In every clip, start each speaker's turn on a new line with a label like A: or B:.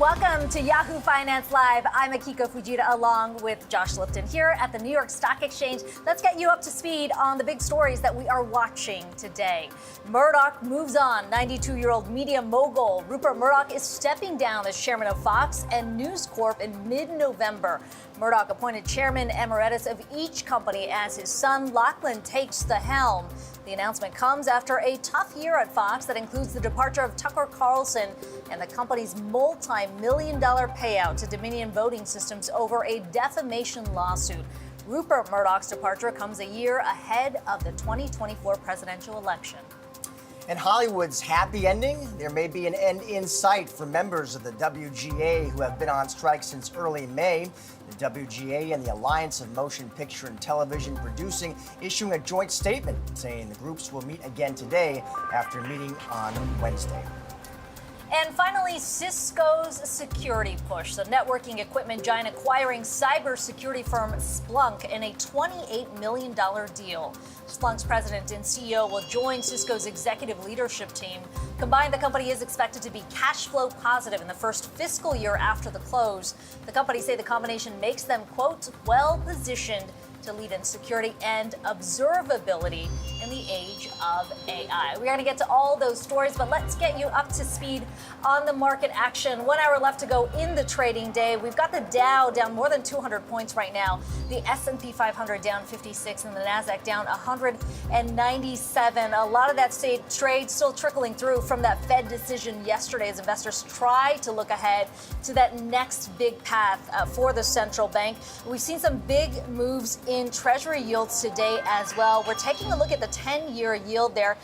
A: Welcome to Yahoo Finance Live. I'm Akiko Fujita along with Josh Lipton here at the New York Stock Exchange. Let's get you up to speed on the big stories that we are watching today. Murdoch moves on. 92-year-old media mogul Rupert Murdoch is stepping down as chairman of Fox and News Corp in mid-November. Murdoch appointed chairman emeritus of each company as his son Lachlan takes the helm. The announcement comes after a tough year at Fox that includes the departure of Tucker Carlson and the company's multi-million-dollar payout to Dominion Voting Systems over a defamation lawsuit. Rupert Murdoch's departure comes a year ahead of the 2024 presidential election.
B: And Hollywood's happy ending? There may be an end in sight for members of the WGA who have been on strike since early May. The WGA and the Alliance of Motion Picture and Television Producing issuing a joint statement saying the groups will meet again today after meeting on Wednesday.
A: And finally, Cisco's security push. The networking equipment giant acquiring cybersecurity firm Splunk in a $28 million deal. Splunk's president and CEO will join Cisco's executive leadership team. Combined, the company is expected to be cash flow positive in the first fiscal year after the close. The company say the combination makes them, quote, well-positioned to lead in security and observability in the age of AI. We're going to get to all those stories, but let's get you up to speed on the market action. 1 hour left to go in the trading day. We've got the Dow down more than 200 points right now. The S&P 500 down 56 and the Nasdaq down 197. A lot of that trade still trickling through from that Fed decision yesterday as investors try to look ahead to that next big path for the central bank. We've seen some big moves in Treasury yields today as well. We're taking a look at the 10-year yield there,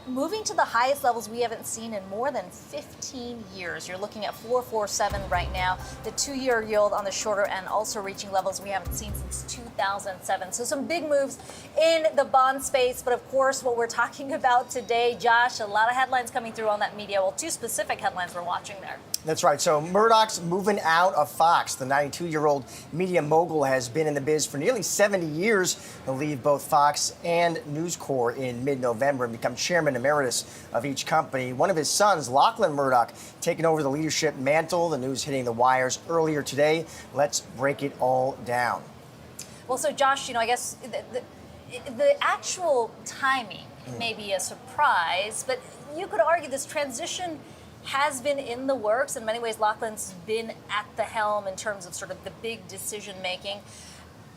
A: moving to the highest levels we haven't seen in more than 15 years. You're looking at 4.47 right now. The 2-year yield on the shorter end also reaching levels we haven't seen since 2007. So some big moves in the bond space. But of course, what we're talking about today, Josh, a lot of headlines coming through on that media. Well, two specific headlines we're watching there.
B: That's right. So Murdoch's moving out of Fox. The 92-year-old media mogul has been in the biz for nearly 70 years. He'll leave both Fox and News Corp in mid-November and become chairman emeritus of each company. One of his sons, Lachlan Murdoch, taking over the leadership mantle. The news hitting the wires earlier today. Let's break it all down.
A: Well, so Josh, I guess the actual timing may be a surprise, but you could argue this transition has been in the works. In many ways, Lachlan's been at the helm in terms of sort of the big decision making.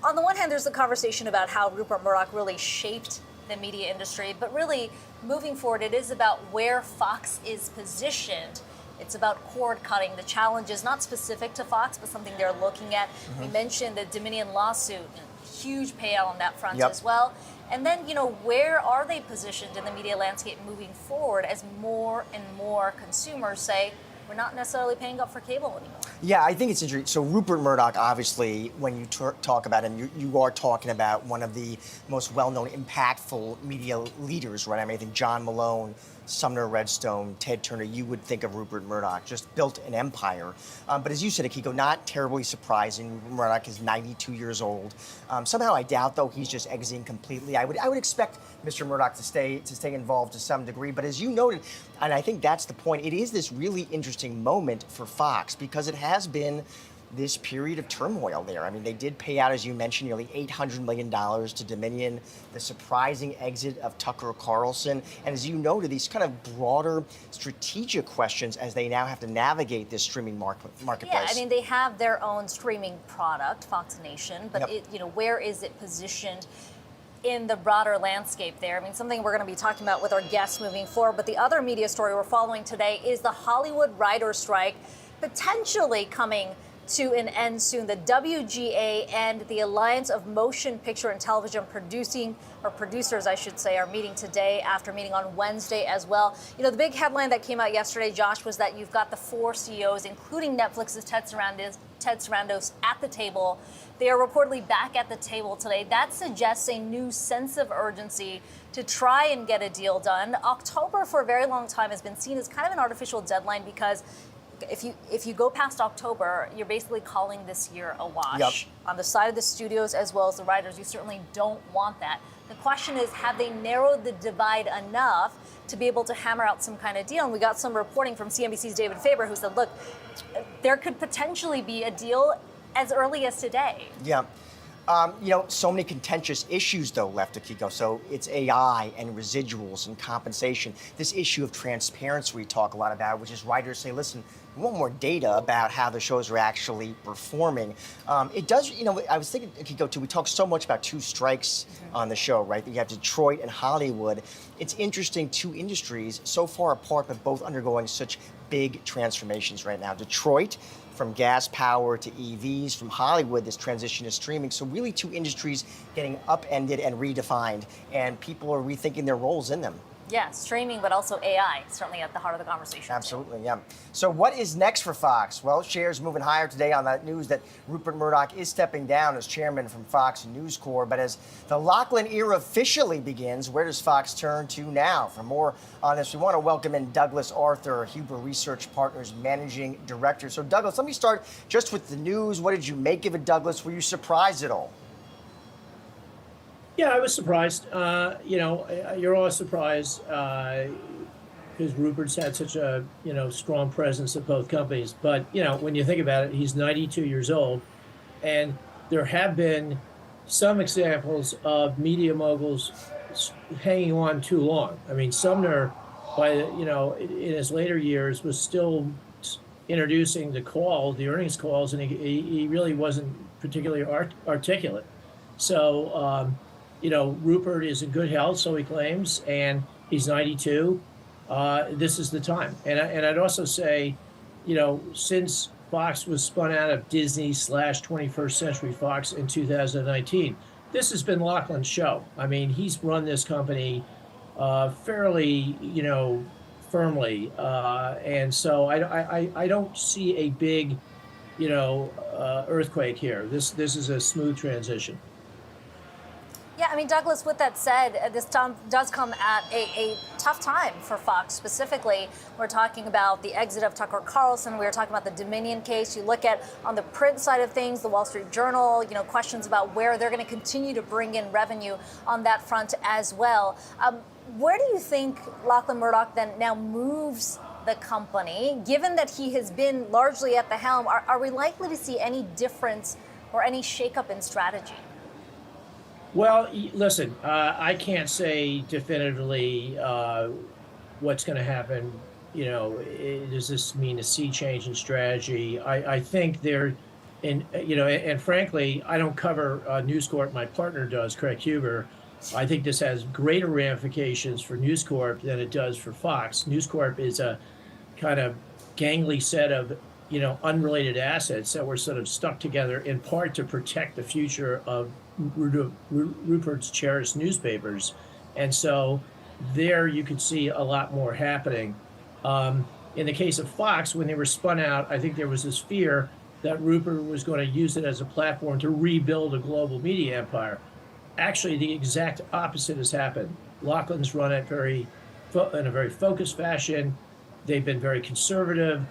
A: On the one hand, there's the conversation about how Rupert Murdoch really shaped the media industry, but really moving forward, it is about where Fox is positioned. It's about cord cutting. The challenge is not specific to Fox, but something they're looking at. We mentioned the Dominion lawsuit, huge payout on that front as well. And then, where are they positioned in the media landscape moving forward as more and more consumers say, we're not necessarily paying up for cable anymore?
B: Yeah, I think it's interesting. So Rupert Murdoch, obviously, when you talk about him, you are talking about one of the most well-known, impactful media leaders, right? I mean, I think John Malone, Sumner Redstone, Ted Turner, you would think of Rupert Murdoch, just built an empire. But as you said, Akiko, not terribly surprising. Murdoch is 92 years old. Somehow I doubt, though, he's just exiting completely. I would expect Mr. Murdoch to stay involved to some degree. But as you noted, and I think that's the point, it is this really interesting moment for Fox because it has been this period of turmoil there. I mean, they did pay out, as you mentioned, nearly $800 million to Dominion, the surprising exit of Tucker Carlson, and as you noted, these kind of broader strategic questions as they now have to navigate this streaming marketplace.
A: Yeah, I mean, they have their own streaming product, Fox Nation, but where is it positioned in the broader landscape there? I mean, something we're going to be talking about with our guests moving forward, but the other media story we're following today is the Hollywood writer's strike potentially coming to an end soon. The WGA and the Alliance of Motion Picture and Television Producers, I should say, are meeting today after meeting on Wednesday as well. The big headline that came out yesterday, Josh, was that you've got the 4 CEOs, including Netflix's Ted Sarandos, at the table. They are reportedly back at the table today. That suggests a new sense of urgency to try and get a deal done. October, for a very long time, has been seen as kind of an artificial deadline because if you go past October, you're basically calling this year a wash.
B: Yep.
A: On the side of the studios as well as the writers, you certainly don't want that. The question is, have they narrowed the divide enough to be able to hammer out some kind of deal? And we got some reporting from CNBC's David Faber, who said, look, there could potentially be a deal as early as today.
B: Yeah. So many contentious issues, though, left, Akiko. So it's AI and residuals and compensation. This issue of transparency we talk a lot about, which is writers say, listen, we want more data about how the shows are actually performing. It does, I was thinking, Akiko, too, we talk so much about two strikes on the show, right? You have Detroit and Hollywood. It's interesting, two industries so far apart, but both undergoing such big transformations right now. Detroit, from gas power to EVs, from Hollywood, this transition to streaming. So really two industries getting upended and redefined, and people are rethinking their roles in them.
A: Yeah, streaming, but also AI, certainly at the heart of the conversation.
B: Absolutely, yeah. So what is next for Fox? Well, shares moving higher today on that news that Rupert Murdoch is stepping down as chairman from Fox News Corp. But as the Lachlan era officially begins, where does Fox turn to now? For more on this, we want to welcome in Douglas Arthur, Huber Research Partners Managing Director. So Douglas, let me start just with the news. What did you make of it, Douglas? Were you surprised at all?
C: Yeah, I was surprised. You're always surprised because Rupert's had such a strong presence at both companies. But when you think about it, he's 92 years old, and there have been some examples of media moguls hanging on too long. I mean, Sumner, in his later years, was still introducing the earnings calls, and he really wasn't particularly articulate. So. Rupert is in good health, so he claims, and he's 92. This is the time. And I'd also say, since Fox was spun out of Disney / 21st Century Fox in 2019, this has been Lachlan's show. I mean, he's run this company fairly, firmly. And so I don't see a big, earthquake here. This is a smooth transition.
A: Yeah, I mean, Douglas, with that said, this does come at a tough time for Fox specifically. We're talking about the exit of Tucker Carlson. We were talking about the Dominion case. You look at, on the print side of things, the Wall Street Journal, questions about where they're going to continue to bring in revenue on that front as well. Where do you think Lachlan Murdoch then now moves the company, given that he has been largely at the helm? Are we likely to see any difference or any shakeup in strategy?
C: Well, listen, I can't say definitively what's going to happen. Does this mean a sea change in strategy? I think and frankly, I don't cover News Corp. My partner does, Craig Huber. I think this has greater ramifications for News Corp than it does for Fox. News Corp is a kind of gangly set of unrelated assets that were sort of stuck together in part to protect the future of Rupert's cherished newspapers. And so there you could see a lot more happening. In the case of Fox, when they were spun out, I think there was this fear that Rupert was going to use it as a platform to rebuild a global media empire. Actually, the exact opposite has happened. Lachlan's run it in a very focused fashion. They've been very conservative.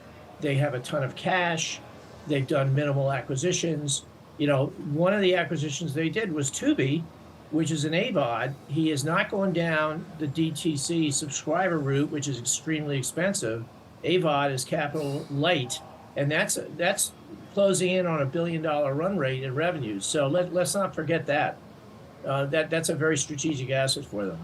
C: They have a ton of cash. They've done minimal acquisitions. One of the acquisitions they did was Tubi, which is an AVOD. He is not going down the DTC subscriber route, which is extremely expensive. AVOD is capital light, and that's closing in on $1 billion run rate in revenues. So let's not forget that. That's a very strategic asset for them.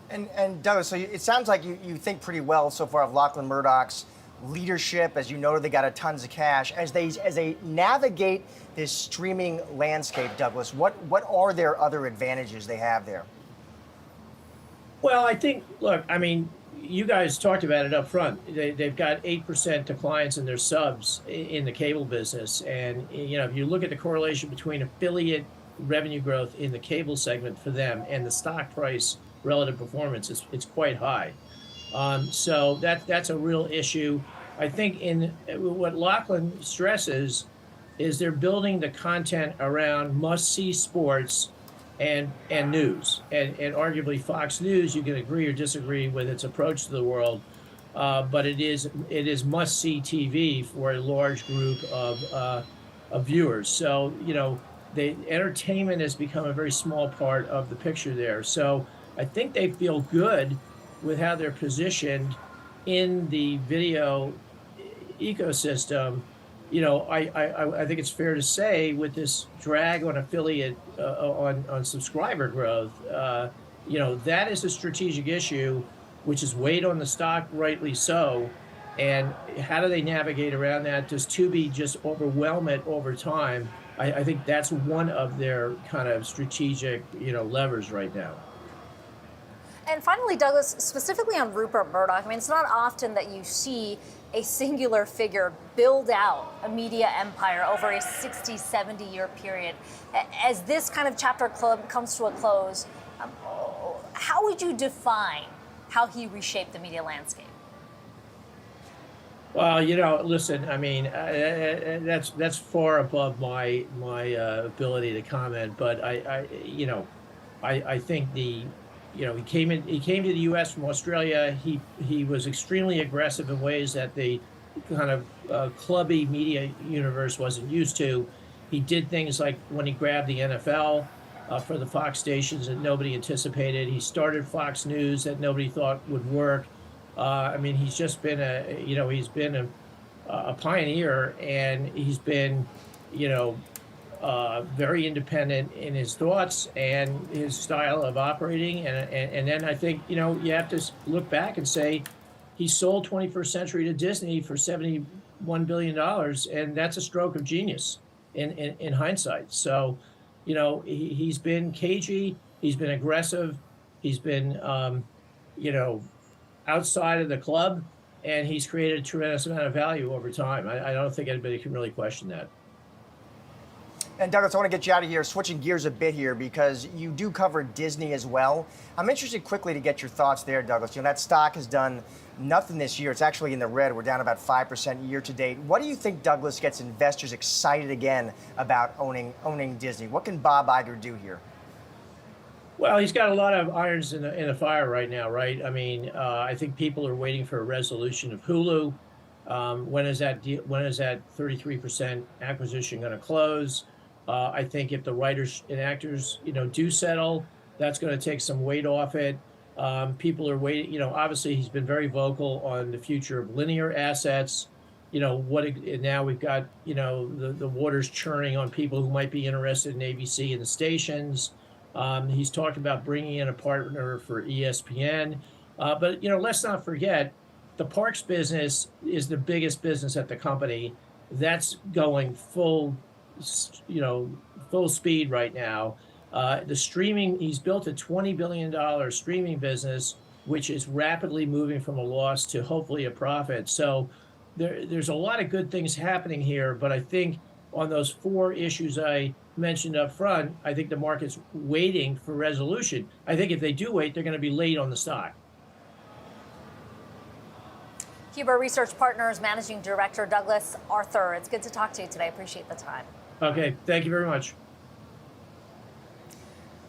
B: And Douglas, so it sounds like you think pretty well so far of Lachlan Murdoch's leadership. As you noted, they got tons of cash. As they navigate this streaming landscape, Douglas, what are their other advantages they have there?
C: Well, I think, look, I mean, you guys talked about it up front. They've got 8% declines in their subs in the cable business. And, if you look at the correlation between affiliate revenue growth in the cable segment for them and the stock price relative performance, it's quite high. So that's a real issue. I think what Lachlan stresses is they're building the content around must-see sports and news. And arguably Fox News, you can agree or disagree with its approach to the world, but it is must-see TV for a large group of viewers. So the entertainment has become a very small part of the picture there. So I think they feel good with how they're positioned in the video ecosystem. I think it's fair to say with this drag on affiliate on subscriber growth, that is a strategic issue, which is weighed on the stock, rightly so. And how do they navigate around that? Does Tubi just overwhelm it over time? I think that's one of their kind of strategic, levers right now.
A: And finally, Douglas, specifically on Rupert Murdoch, I mean, it's not often that you see a singular figure build out a media empire over a 60, 70-year period. As this kind of chapter club comes to a close, how would you define how he reshaped the media landscape?
C: Well, listen, I mean, that's far above my ability to comment. But I think he came to the U.S. from Australia. He was extremely aggressive in ways that the kind of clubby media universe wasn't used to. He did things like when he grabbed the NFL for the Fox stations that nobody anticipated. He started Fox News that nobody thought would work. I mean, he's just been a pioneer, and he's been, very independent in his thoughts and his style of operating. And then I think, you have to look back and say he sold 21st Century to Disney for $71 billion, and that's a stroke of genius in hindsight. So, he's been cagey, he's been aggressive, he's been, outside of the club, and he's created a tremendous amount of value over time. I don't think anybody can really question that.
B: And Douglas, I want to get you out of here, switching gears a bit here, because you do cover Disney as well. I'm interested quickly to get your thoughts there, Douglas. That stock has done nothing this year. It's actually in the red. We're down about 5% year to date. What do you think, Douglas, gets investors excited again about owning Disney? What can Bob Iger do here?
C: Well, he's got a lot of irons in the fire right now, right? I mean, I think people are waiting for a resolution of Hulu. When is that 33% acquisition going to close? I think if the writers and actors, do settle, that's going to take some weight off it. People are waiting. Obviously, he's been very vocal on the future of linear assets. Now we've got, the waters churning on people who might be interested in ABC and the stations. He's talked about bringing in a partner for ESPN. But, let's not forget, the parks business is the biggest business at the company. That's going full speed right now. The streaming, he's built a $20 billion streaming business, which is rapidly moving from a loss to hopefully a profit. So there's a lot of good things happening here. But I think on those four issues I mentioned up front, I think the market's waiting for resolution. I think if they do wait, they're going to be late on the stock.
A: Huber Research Partners Managing Director Douglas Arthur. It's good to talk to you today. Appreciate the time.
C: Okay, thank you very much.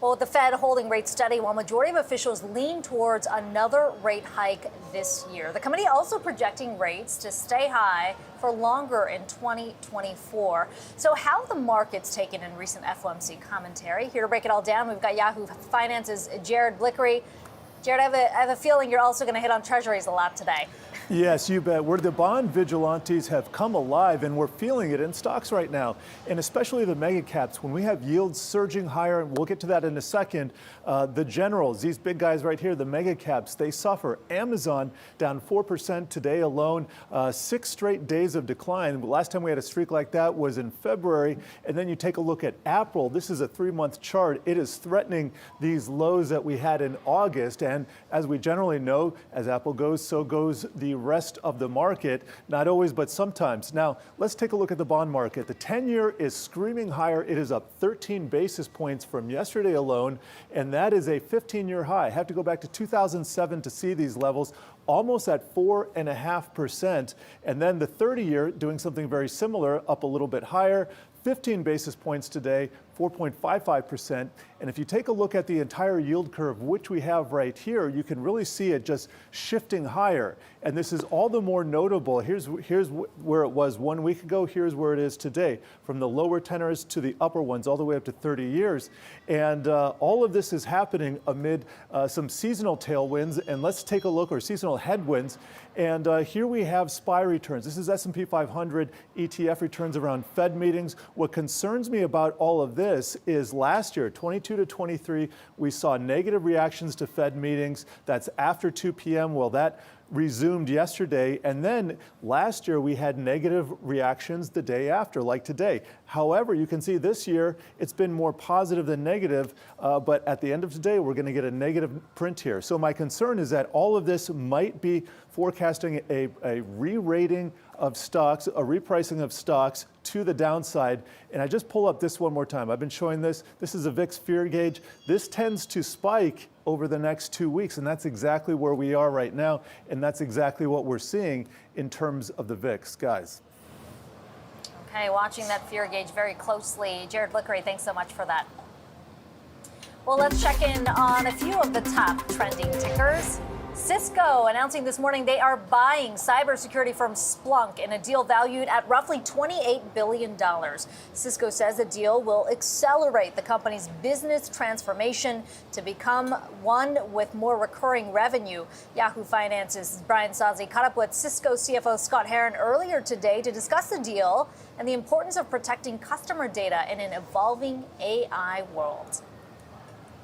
A: Well, with the Fed holding rates steady while majority of officials lean towards another rate hike this year. The committee also projecting rates to stay high for longer in 2024. So how have the markets taken in recent FOMC commentary? Here to break it all down, we've got Yahoo Finance's Jared Blickery. Jared, I have a feeling you're also going to hit on treasuries a lot today.
D: Yes, you bet. Where the bond vigilantes have come alive, and we're feeling it in stocks right now, and especially the mega caps. When we have yields surging higher, and we'll get to that in a second, the generals, these big guys right here, the mega caps, they suffer. Amazon down 4% today alone, 6 straight days of decline. The last time we had a streak like that was in February. And then you take a look at Apple. This is a 3-month chart. It is threatening these lows that we had in August. And as we generally know, as Apple goes, so goes the rest of the market. Not always, but sometimes. Now, let's take a look at the bond market. The 10-year is screaming higher. It is up 13 basis points from yesterday alone, and that is a 15-year high. I have to go back to 2007 to see these levels, almost at 4.5%. And then the 30-year doing something very similar, up a little bit higher. 15 basis points today 4.55%. And if you take a look at the entire yield curve, which we have right here, you can really see it just shifting higher. And this is all the more notable. Here's where it was 1 week ago. Here's where it is today, from the lower tenors to the upper ones, all the way up to 30 years. And all of this is happening amid some seasonal tailwinds. And let's take a look, or seasonal headwinds. And here we have SPY returns. This is S&P 500 ETF returns around Fed meetings. What concerns me about all of this is last year, 22 to 23, we saw negative reactions to Fed meetings. That's after 2 p.m. Well, that resumed yesterday. And then last year we had negative reactions the day after, like today. However, you can see this year it's been more positive than negative, but at the end of today we're going to get a negative print here. So my concern is that all of this might be forecasting a re-rating of stocks, a repricing of stocks to the downside. And I just pull up this one more time. I've been showing this. This is a VIX fear gauge. This tends to spike over the next 2 weeks, and that's exactly where we are right now, and that's exactly what we're seeing in terms of the VIX, guys.
A: Okay, watching that fear gauge very closely. Jared Lickery, thanks so much for that. Well, let's check in on a few of the top trending tickers. Cisco announcing this morning they are buying cybersecurity firm Splunk in a deal valued at roughly $28 billion. Cisco says the deal will accelerate the company's business transformation to become one with more recurring revenue. Yahoo Finance's Brian Sozzi caught up with Cisco CFO Scott Herren earlier today to discuss the deal and the importance of protecting customer data in an evolving AI world.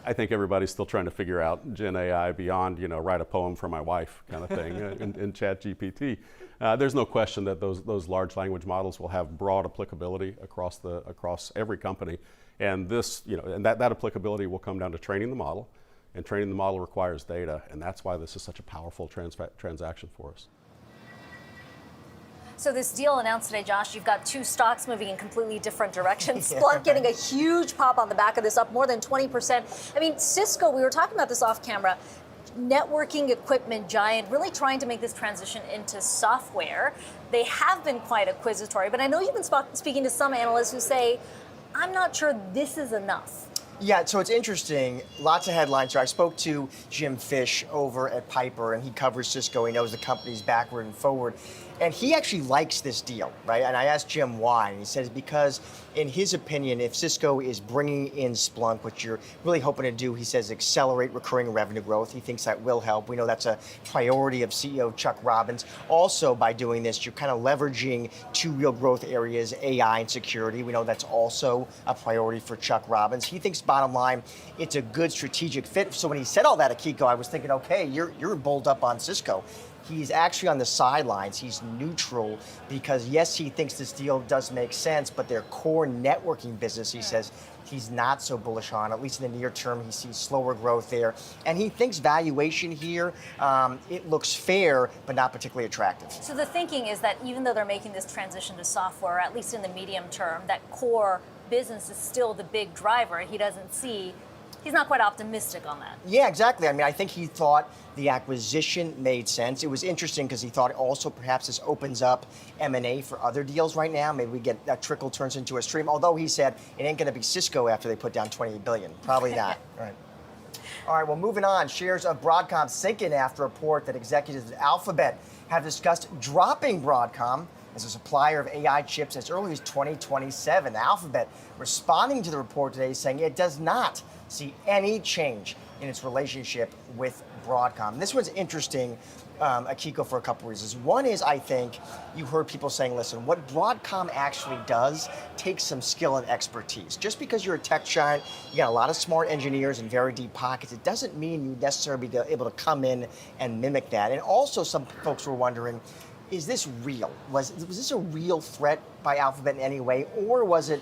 E: I think everybody's still trying to figure out Gen AI beyond, write a poem for my wife kind of thing in ChatGPT. There's no question that those large language models will have broad applicability across every company, and that applicability will come down to training the model, and training the model requires data, and that's why this is such a powerful transaction for us.
A: So this deal announced today, Josh, you've got two stocks moving in completely different directions. Splunk getting a huge pop on the back of this, up more than 20%. I mean, Cisco, we were talking about this off camera, networking equipment giant, really trying to make this transition into software. They have been quite acquisitory, but I know you've been speaking to some analysts who say, I'm not sure this is enough.
B: Yeah, so it's interesting. Lots of headlines here. I spoke to Jim Fish over at Piper, and he covers Cisco. He knows the company's backward and forward. And he actually likes this deal, right? And I asked Jim why. And he says because, in his opinion, if Cisco is bringing in Splunk, which you're really hoping to do, he says accelerate recurring revenue growth. He thinks that will help. We know that's a priority of CEO Chuck Robbins. Also, by doing this, you're kind of leveraging two real growth areas, AI and security. We know that's also a priority for Chuck Robbins. He thinks, bottom line, it's a good strategic fit. So when he said all that, Akiko, I was thinking, okay, you're bowled up on Cisco. He's actually on the sidelines. He's neutral because, yes, he thinks this deal does make sense, but their core networking business, he says, he's not so bullish on. At least in the near term, he sees slower growth there. And he thinks valuation here, it looks fair, but not particularly attractive.
A: So the thinking is that even though they're making this transition to software, at least in the medium term, that core business is still the big driver. He's not quite optimistic on that.
B: Yeah, exactly. I mean, I think he thought the acquisition made sense. It was interesting because he thought also perhaps this opens up M&A for other deals right now. Maybe we get that trickle turns into a stream. Although he said it ain't going to be Cisco after they put down $28 billion. Probably not. Right. All right, well, moving on. Shares of Broadcom sinking after a report that executives at Alphabet have discussed dropping Broadcom as a supplier of AI chips as early as 2027. Alphabet responding to the report today saying it does not see any change in its relationship with Broadcom. This one's interesting, Akiko, for a couple reasons. One is, I think, you heard people saying, listen, what Broadcom actually does takes some skill and expertise. Just because you're a tech giant, you got a lot of smart engineers and very deep pockets, it doesn't mean you necessarily be able to come in and mimic that. And also some folks were wondering, is this real? Was this a real threat by Alphabet in any way, or was it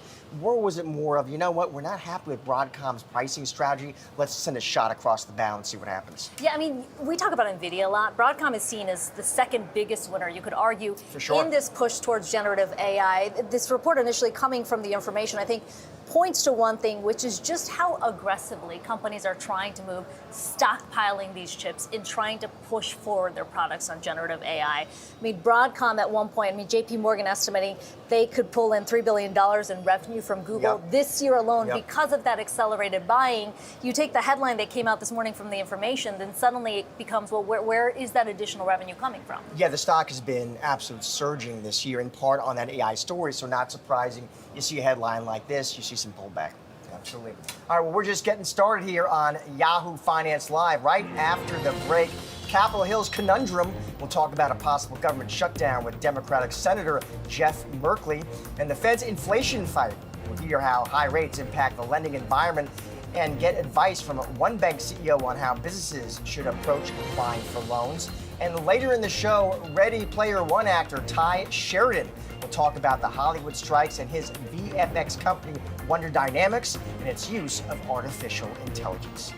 B: more of, you know what, we're not happy with Broadcom's pricing strategy, let's send a shot across the bow and see what happens?
A: Yeah, I mean, we talk about NVIDIA a lot. Broadcom is seen as the second biggest winner, you could argue,
B: for sure,
A: in this push towards generative AI. This report initially coming from the information, I think, points to one thing, which is just how aggressively companies are trying to move, stockpiling these chips in trying to push forward their products on generative AI. I mean, Broadcom at one point, JP Morgan estimating they could pull in $3 billion in revenue from Google this year alone because of that accelerated buying. You take the headline that came out this morning from The Information, then suddenly it becomes, well, where is that additional revenue coming from?
B: Yeah, the stock has been absolute surging this year, in part on that AI story, so not surprising. You see a headline like this, you see some pullback. Absolutely. All right, well, we're just getting started here on Yahoo Finance Live. Right after the break, Capitol Hill's conundrum. We'll talk about a possible government shutdown with Democratic Senator Jeff Merkley and the Fed's inflation fight. We'll hear how high rates impact the lending environment and get advice from one bank CEO on how businesses should approach applying for loans. And later in the show, Ready Player One actor Ty Sheridan will talk about the Hollywood strikes and his VFX company Wonder Dynamics and its use of artificial intelligence.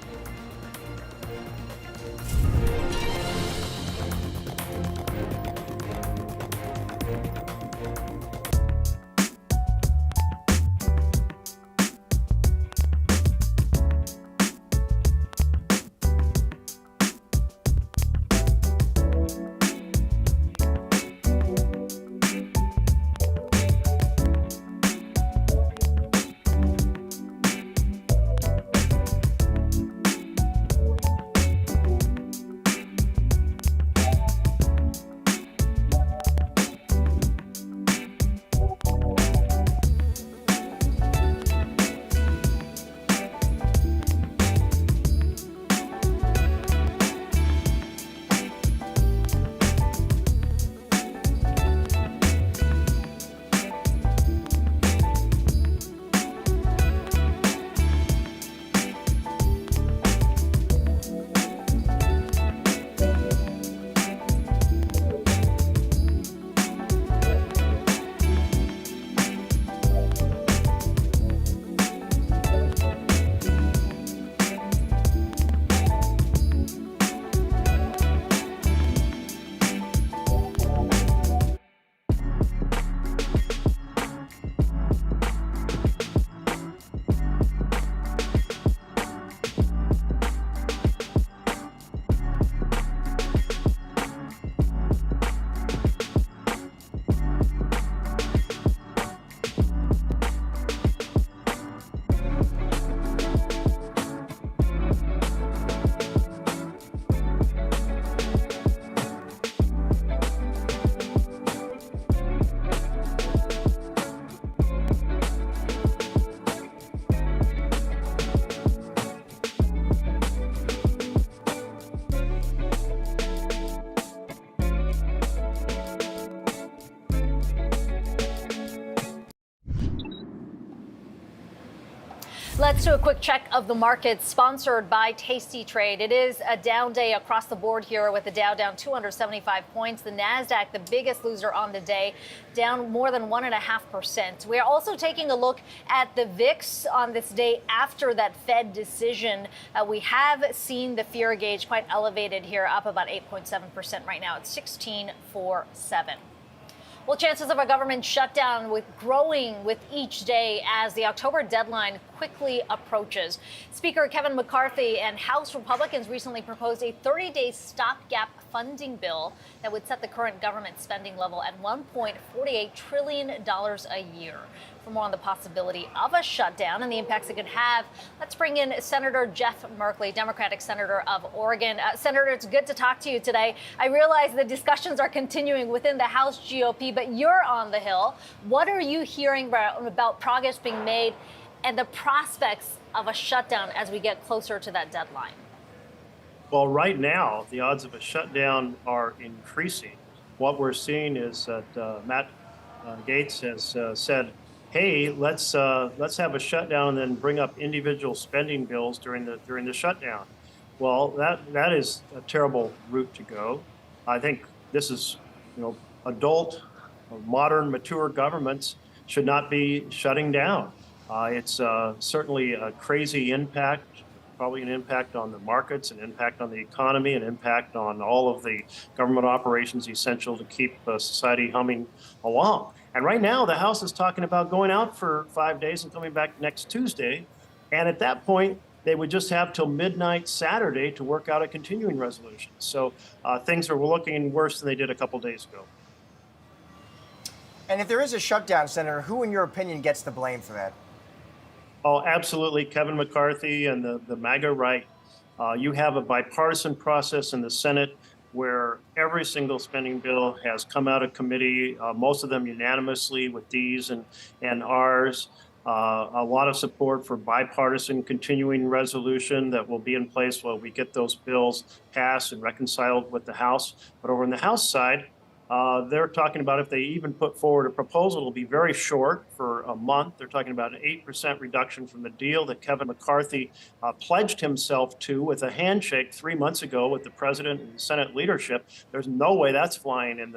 A: Let's do a quick check of the markets, sponsored by Tasty Trade. It is a down day across the board here, with the Dow down 275 points. The Nasdaq, the biggest loser on the day, down more than 1.5%. We are also taking a look at the VIX on this day after that Fed decision. We have seen the fear gauge quite elevated here, up about 8.7% right now. It's 1647. Well, chances of a government shutdown growing with each day as the October deadline quickly approaches. Speaker Kevin McCarthy and House Republicans recently proposed a 30-day stopgap funding bill that would set the current government spending level at $1.48 trillion a year. For more on the possibility of a shutdown and the impacts it could have, let's bring in Senator Jeff Merkley, Democratic Senator of Oregon. Senator, it's good to talk to you today. I realize the discussions are continuing within the House GOP, but you're on the Hill. What are you hearing about progress being made and the prospects of a shutdown as we get closer to that deadline?
F: Well, right now, the odds of a shutdown are increasing. What we're seeing is that Matt Gaetz has said, hey, let's have a shutdown and then bring up individual spending bills during the shutdown. Well, that is a terrible route to go. I think this is, adult, modern, mature governments should not be shutting down. It's certainly a crazy impact, probably an impact on the markets, an impact on the economy, an impact on all of the government operations essential to keep society humming along. And right now, the House is talking about going out for 5 days and coming back next Tuesday. And at that point, they would just have till midnight Saturday to work out a continuing resolution. So things are looking worse than they did a couple days ago.
B: And if there is a shutdown, Senator, who, in your opinion, gets the blame for that?
F: Oh, absolutely. Kevin McCarthy and the MAGA right. You have a bipartisan process in the Senate where every single spending bill has come out of committee, most of them unanimously with D's and R's. A lot of support for bipartisan continuing resolution that will be in place while we get those bills passed and reconciled with the House. But over on the House side, they're talking about if they even put forward a proposal, it'll be very short for a month. They're talking about an 8% reduction from the deal that Kevin McCarthy pledged himself to with a handshake 3 months ago with the president and Senate leadership. There's no way that's flying in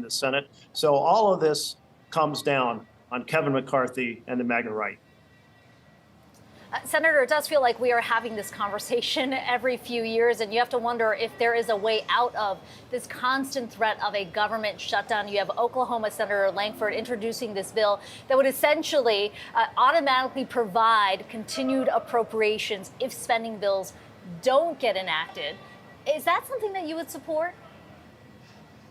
F: the Senate. So all of this comes down on Kevin McCarthy and the MAGA right.
A: Senator, it does feel like we are having this conversation every few years, and you have to wonder if there is a way out of this constant threat of a government shutdown. You have Oklahoma Senator Langford introducing this bill that would essentially automatically provide continued appropriations if spending bills don't get enacted. Is that something that you would support?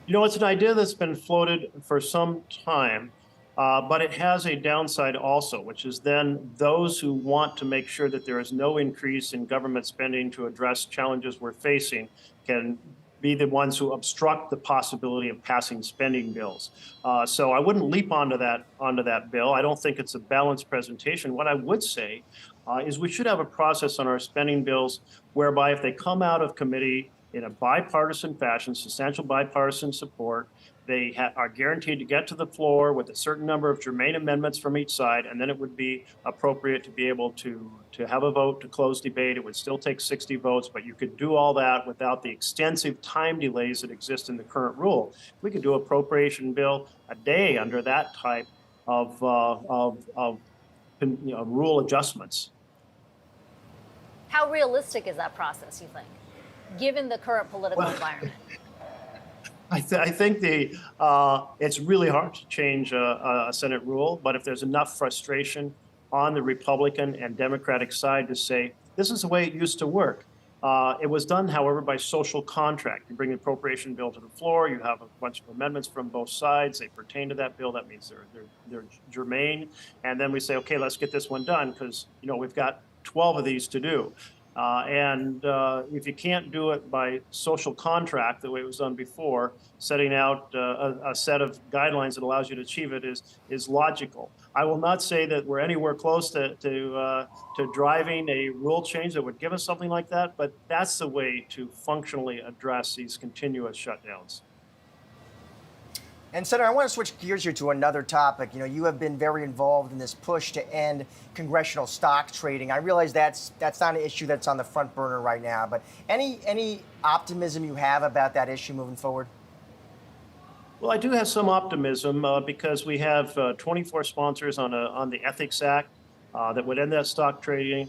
F: You know, it's an idea that's been floated for some time. But it has a downside also, which is then those who want to make sure that there is no increase in government spending to address challenges we're facing can be the ones who obstruct the possibility of passing spending bills. So I wouldn't leap onto that bill. I don't think it's a balanced presentation. What I would say is we should have a process on our spending bills whereby if they come out of committee in a bipartisan fashion, substantial bipartisan support, they are guaranteed to get to the floor with a certain number of germane amendments from each side, and then it would be appropriate to be able to have a vote to close debate. It would still take 60 votes, but you could do all that without the extensive time delays that exist in the current rule. We could do an appropriation bill a day under that type of rule adjustments.
A: How realistic is that process, you think, given the current political environment?
F: I think it's really hard to change a Senate rule, but if there's enough frustration on the Republican and Democratic side to say, this is the way it used to work. It was done, however, by social contract. You bring the appropriation bill to the floor, you have a bunch of amendments from both sides, they pertain to that bill, that means they're germane, and then we say, okay, let's get this one done, because we've got 12 of these to do. If you can't do it by social contract, the way it was done before, setting out a set of guidelines that allows you to achieve it is logical. I will not say that we're anywhere close to driving a rule change that would give us something like that, but that's the way to functionally address these continuous shutdowns.
B: And Senator, I want to switch gears here to another topic. You have been very involved in this push to end congressional stock trading. I realize that's not an issue that's on the front burner right now, but any optimism you have about that issue moving forward?
F: Well, I do have some optimism because we have 24 sponsors on the Ethics Act that would end that stock trading.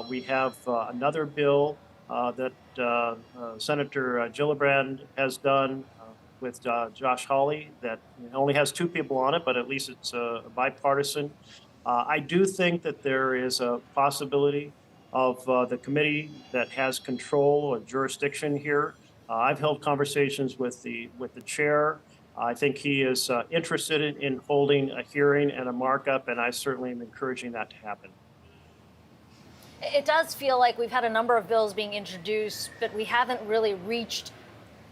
F: We have another bill that Senator Gillibrand has done with Josh Hawley that only has 2 people on it, but at least it's bipartisan. I do think that there is a possibility of the committee that has control or jurisdiction here. I've held conversations with the chair. I think he is interested in holding a hearing and a markup, and I certainly am encouraging that to happen.
A: It does feel like we've had a number of bills being introduced, but we haven't really reached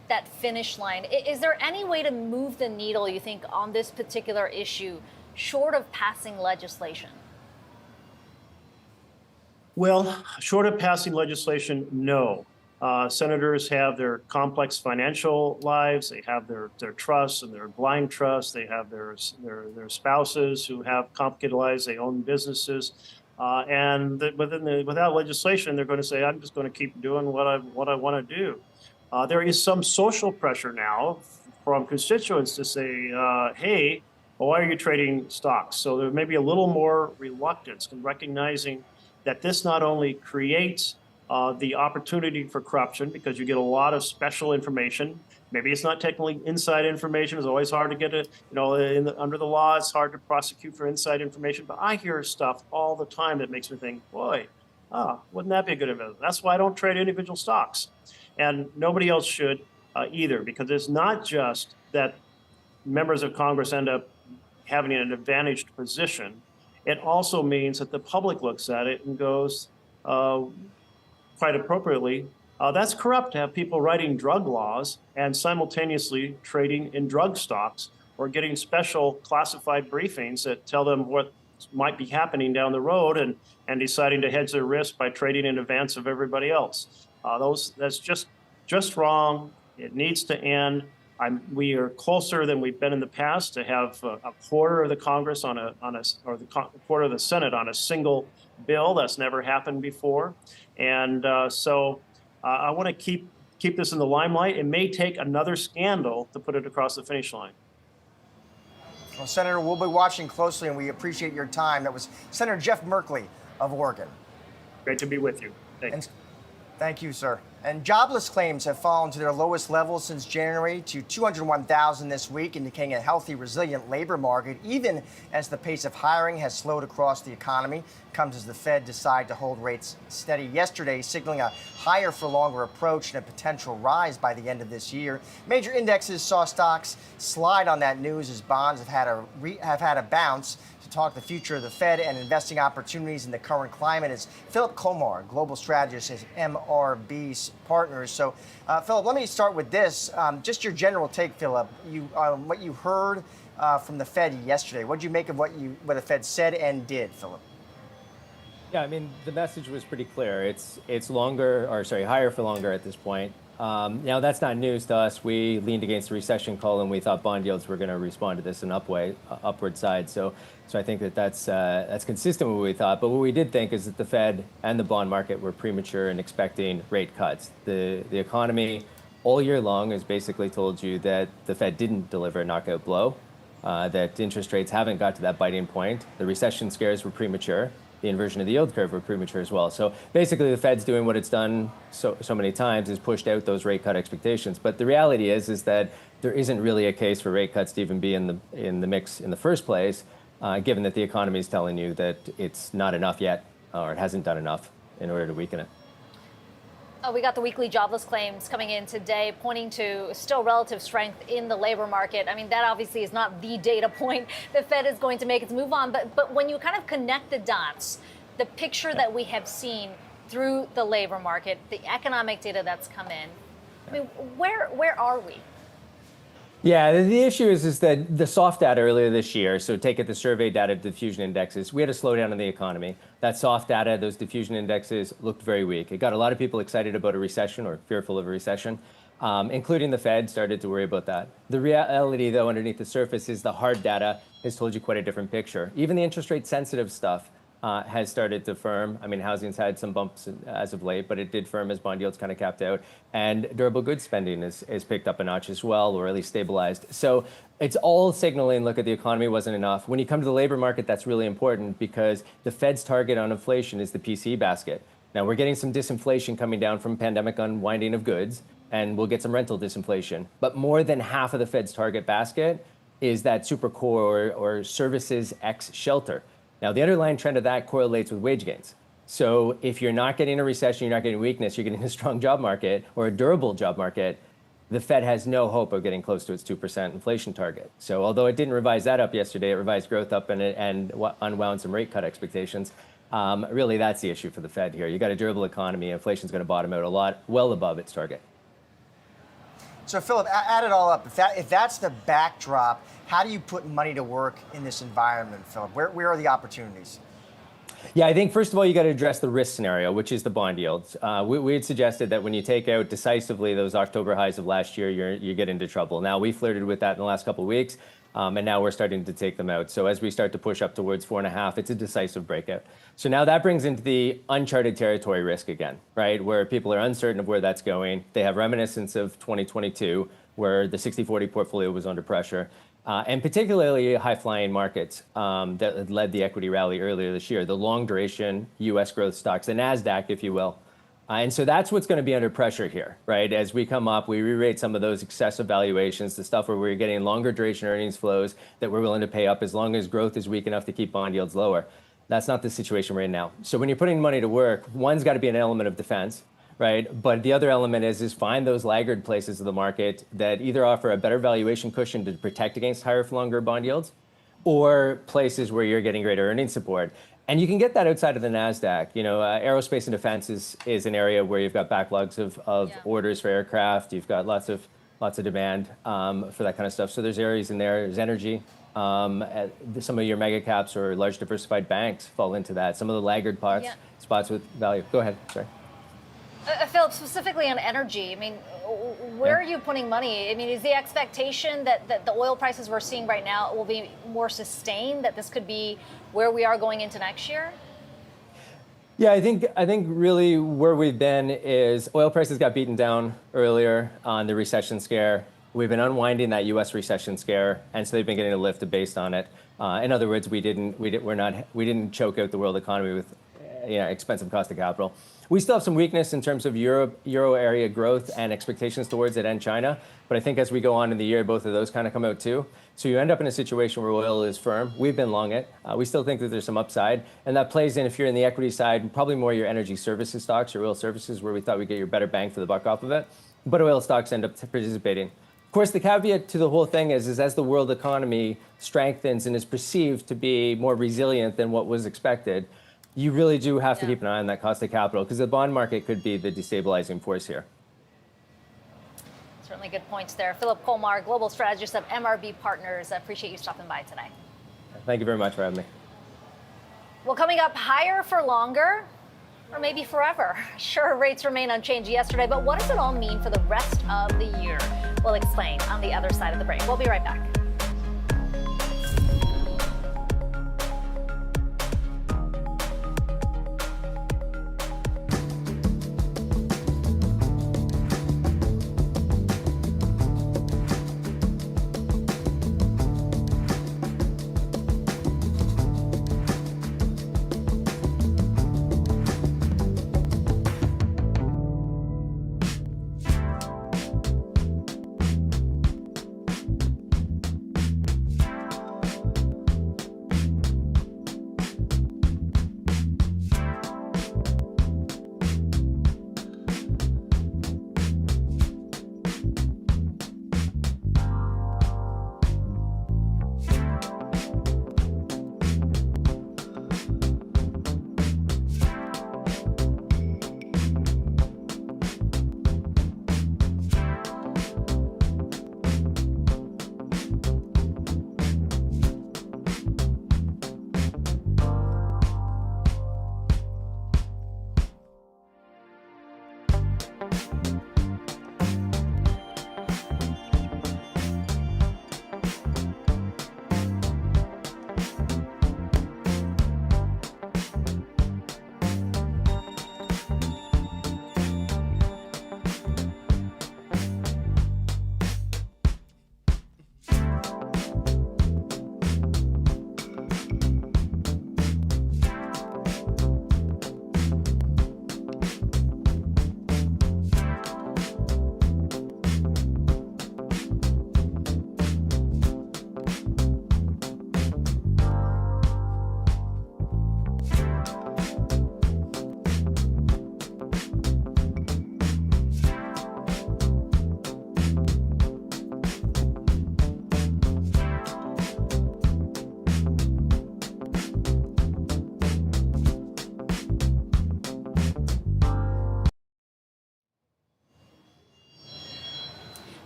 A: that finish line. Is there any way to move the needle, you think, on this particular issue, short of passing legislation?
F: Well, short of passing legislation, no. Senators have their complex financial lives. They have their trusts and their blind trusts. They have their spouses who have complicated lives. They own businesses. Without legislation, they're going to say, I'm just going to keep doing what I want to do. There is some social pressure now from constituents to say, hey, why are you trading stocks? So there may be a little more reluctance in recognizing that this not only creates the opportunity for corruption because you get a lot of special information. Maybe it's not technically inside information. It's always hard to get it, under the law, it's hard to prosecute for inside information. But I hear stuff all the time that makes me think, boy, wouldn't that be a good investment? That's why I don't trade individual stocks. And nobody else should either, because it's not just that members of Congress end up having an advantaged position. It also means that the public looks at it and goes, quite appropriately, that's corrupt to have people writing drug laws and simultaneously trading in drug stocks or getting special classified briefings that tell them what might be happening down the road and deciding to hedge their risk by trading in advance of everybody else. That's just wrong. It needs to end. We are closer than we've been in the past to have a quarter of the Congress or the quarter of the Senate on a single bill. That's never happened before. And so I want to keep this in the limelight. It may take another scandal to put it across the finish line.
B: Well, Senator, we'll be watching closely, and we appreciate your time. That was Senator Jeff Merkley of Oregon.
F: Great to be with you. Thanks.
B: Thank you, sir. And jobless claims have fallen to their lowest level since January to 201,000 this week, indicating a healthy, resilient labor market, even as the pace of hiring has slowed across the economy. Comes as the Fed decided to hold rates steady yesterday, signaling a higher for longer approach and a potential rise by the end of this year. Major indexes saw stocks slide on that news as bonds have had a bounce. To talk the future of the Fed and investing opportunities in the current climate is Philip Komar, global strategist at MRB Partners. So, Philip, let me start with this. Just your general take, Philip. What you heard from the Fed yesterday. What did you make of what the Fed said and did, Philip?
G: Yeah, I mean, the message was pretty clear. It's higher for longer at this point. Now, that's not news to us. We leaned against the recession call, and we thought bond yields were going to respond to this in upward side. So I think that's consistent with what we thought. But what we did think is that the Fed and the bond market were premature in expecting rate cuts. The economy all year long has basically told you that the Fed didn't deliver a knockout blow, that interest rates haven't got to that biting point. The recession scares were premature. The inversion of the yield curve were premature as well. So basically, the Fed's doing what it's done so many times, is pushed out those rate cut expectations. But the reality is that there isn't really a case for rate cuts to even be in the mix in the first place, given that the economy is telling you that it's not enough yet, or it hasn't done enough in order to weaken it.
A: We got the weekly jobless claims coming in today, pointing to still relative strength in the labor market. I mean, that obviously is not the data point the Fed is going to make its move on. But when you kind of connect the dots, the picture that we have seen through the labor market, the economic data that's come in, I mean, where are we?
G: Yeah, the issue is that the soft data earlier this year, so take it the survey data, diffusion indexes, we had a slowdown in the economy. That soft data, those diffusion indexes looked very weak. It got a lot of people excited about a recession or fearful of a recession, including the Fed started to worry about that. The reality, though, underneath the surface is the hard data has told you quite a different picture. Even the interest rate sensitive stuff has started to firm. I mean, housing's had some bumps as of late, but it did firm as bond yields kind of capped out. And durable goods spending is picked up a notch as well, or at least stabilized. So it's all signaling, look, at the economy wasn't enough. When you come to the labor market, that's really important because the Fed's target on inflation is the PCE basket. Now, we're getting some disinflation coming down from pandemic unwinding of goods, and we'll get some rental disinflation. But more than half of the Fed's target basket is that super core or services X shelter. Now, the underlying trend of that correlates with wage gains. So if you're not getting a recession, you're not getting weakness, you're getting a strong job market or a durable job market, the Fed has no hope of getting close to its 2% inflation target. So although it didn't revise that up yesterday, it revised growth up and unwound some rate cut expectations. Really, that's the issue for the Fed here. You got a durable economy, inflation's going to bottom out a lot, well above its target.
B: So, Philip, add it all up. If that's the backdrop, how do you put money to work in this environment, Philip? Where are the opportunities?
G: Yeah, I think first of all, you got to address the risk scenario, which is the bond yields. We had suggested that when you take out decisively those October highs of last year, you get into trouble. Now, we flirted with that in the last couple of weeks, and now we're starting to take them out. So as we start to push up towards 4.5, it's a decisive breakout. So now that brings into the uncharted territory risk again, right, where people are uncertain of where that's going. They have reminiscence of 2022, where the 60-40 portfolio was under pressure. And particularly high-flying markets that led the equity rally earlier this year, the long-duration U.S. growth stocks, the Nasdaq, if you will, And so that's what's going to be under pressure here, right? As we come up, we re-rate some of those excessive valuations, the stuff where we're getting longer duration earnings flows that we're willing to pay up as long as growth is weak enough to keep bond yields lower. That's not the situation right now. So when you're putting money to work, one's got to be an element of defense, right? But the other element is find those laggard places of the market that either offer a better valuation cushion to protect against higher for longer bond yields, or places where you're getting greater earnings support. And you can get that outside of the Nasdaq. Aerospace and defense is an area where you've got backlogs of orders for aircraft. You've got lots of demand for that kind of stuff. So there's areas in there. There's energy. Some of your mega caps or large diversified banks fall into that. Some of the laggard spots with value. Go ahead. Sorry.
A: Philip, specifically on energy, I mean, where are you putting money? I mean, is the expectation that the oil prices we're seeing right now will be more sustained, that this could be where we are going into next year?
G: Yeah, I think really where we've been is oil prices got beaten down earlier on the recession scare. We've been unwinding that U.S. recession scare, and so they've been getting a lift based on it. In other words, we didn't choke out the world economy with expensive cost of capital. We still have some weakness in terms of euro area growth and expectations towards it and China. But I think as we go on in the year, both of those kind of come out too. So you end up in a situation where oil is firm. We've been long it. We still think that there's some upside. And that plays in, if you're in the equity side, probably more your energy services stocks, your oil services, where we thought we'd get your better bang for the buck off of it. But oil stocks end up participating. Of course, the caveat to the whole thing is as the world economy strengthens and is perceived to be more resilient than what was expected, you really do have to keep an eye on that cost of capital, because the bond market could be the destabilizing force here.
A: Certainly good points there. Philip Colmar, Global Strategist of MRB Partners. I appreciate you stopping by today.
G: Thank you very much for having me.
A: Well, coming up, higher for longer, or maybe forever. Sure, rates remain unchanged yesterday, but what does it all mean for the rest of the year? We'll explain on the other side of the break. We'll be right back.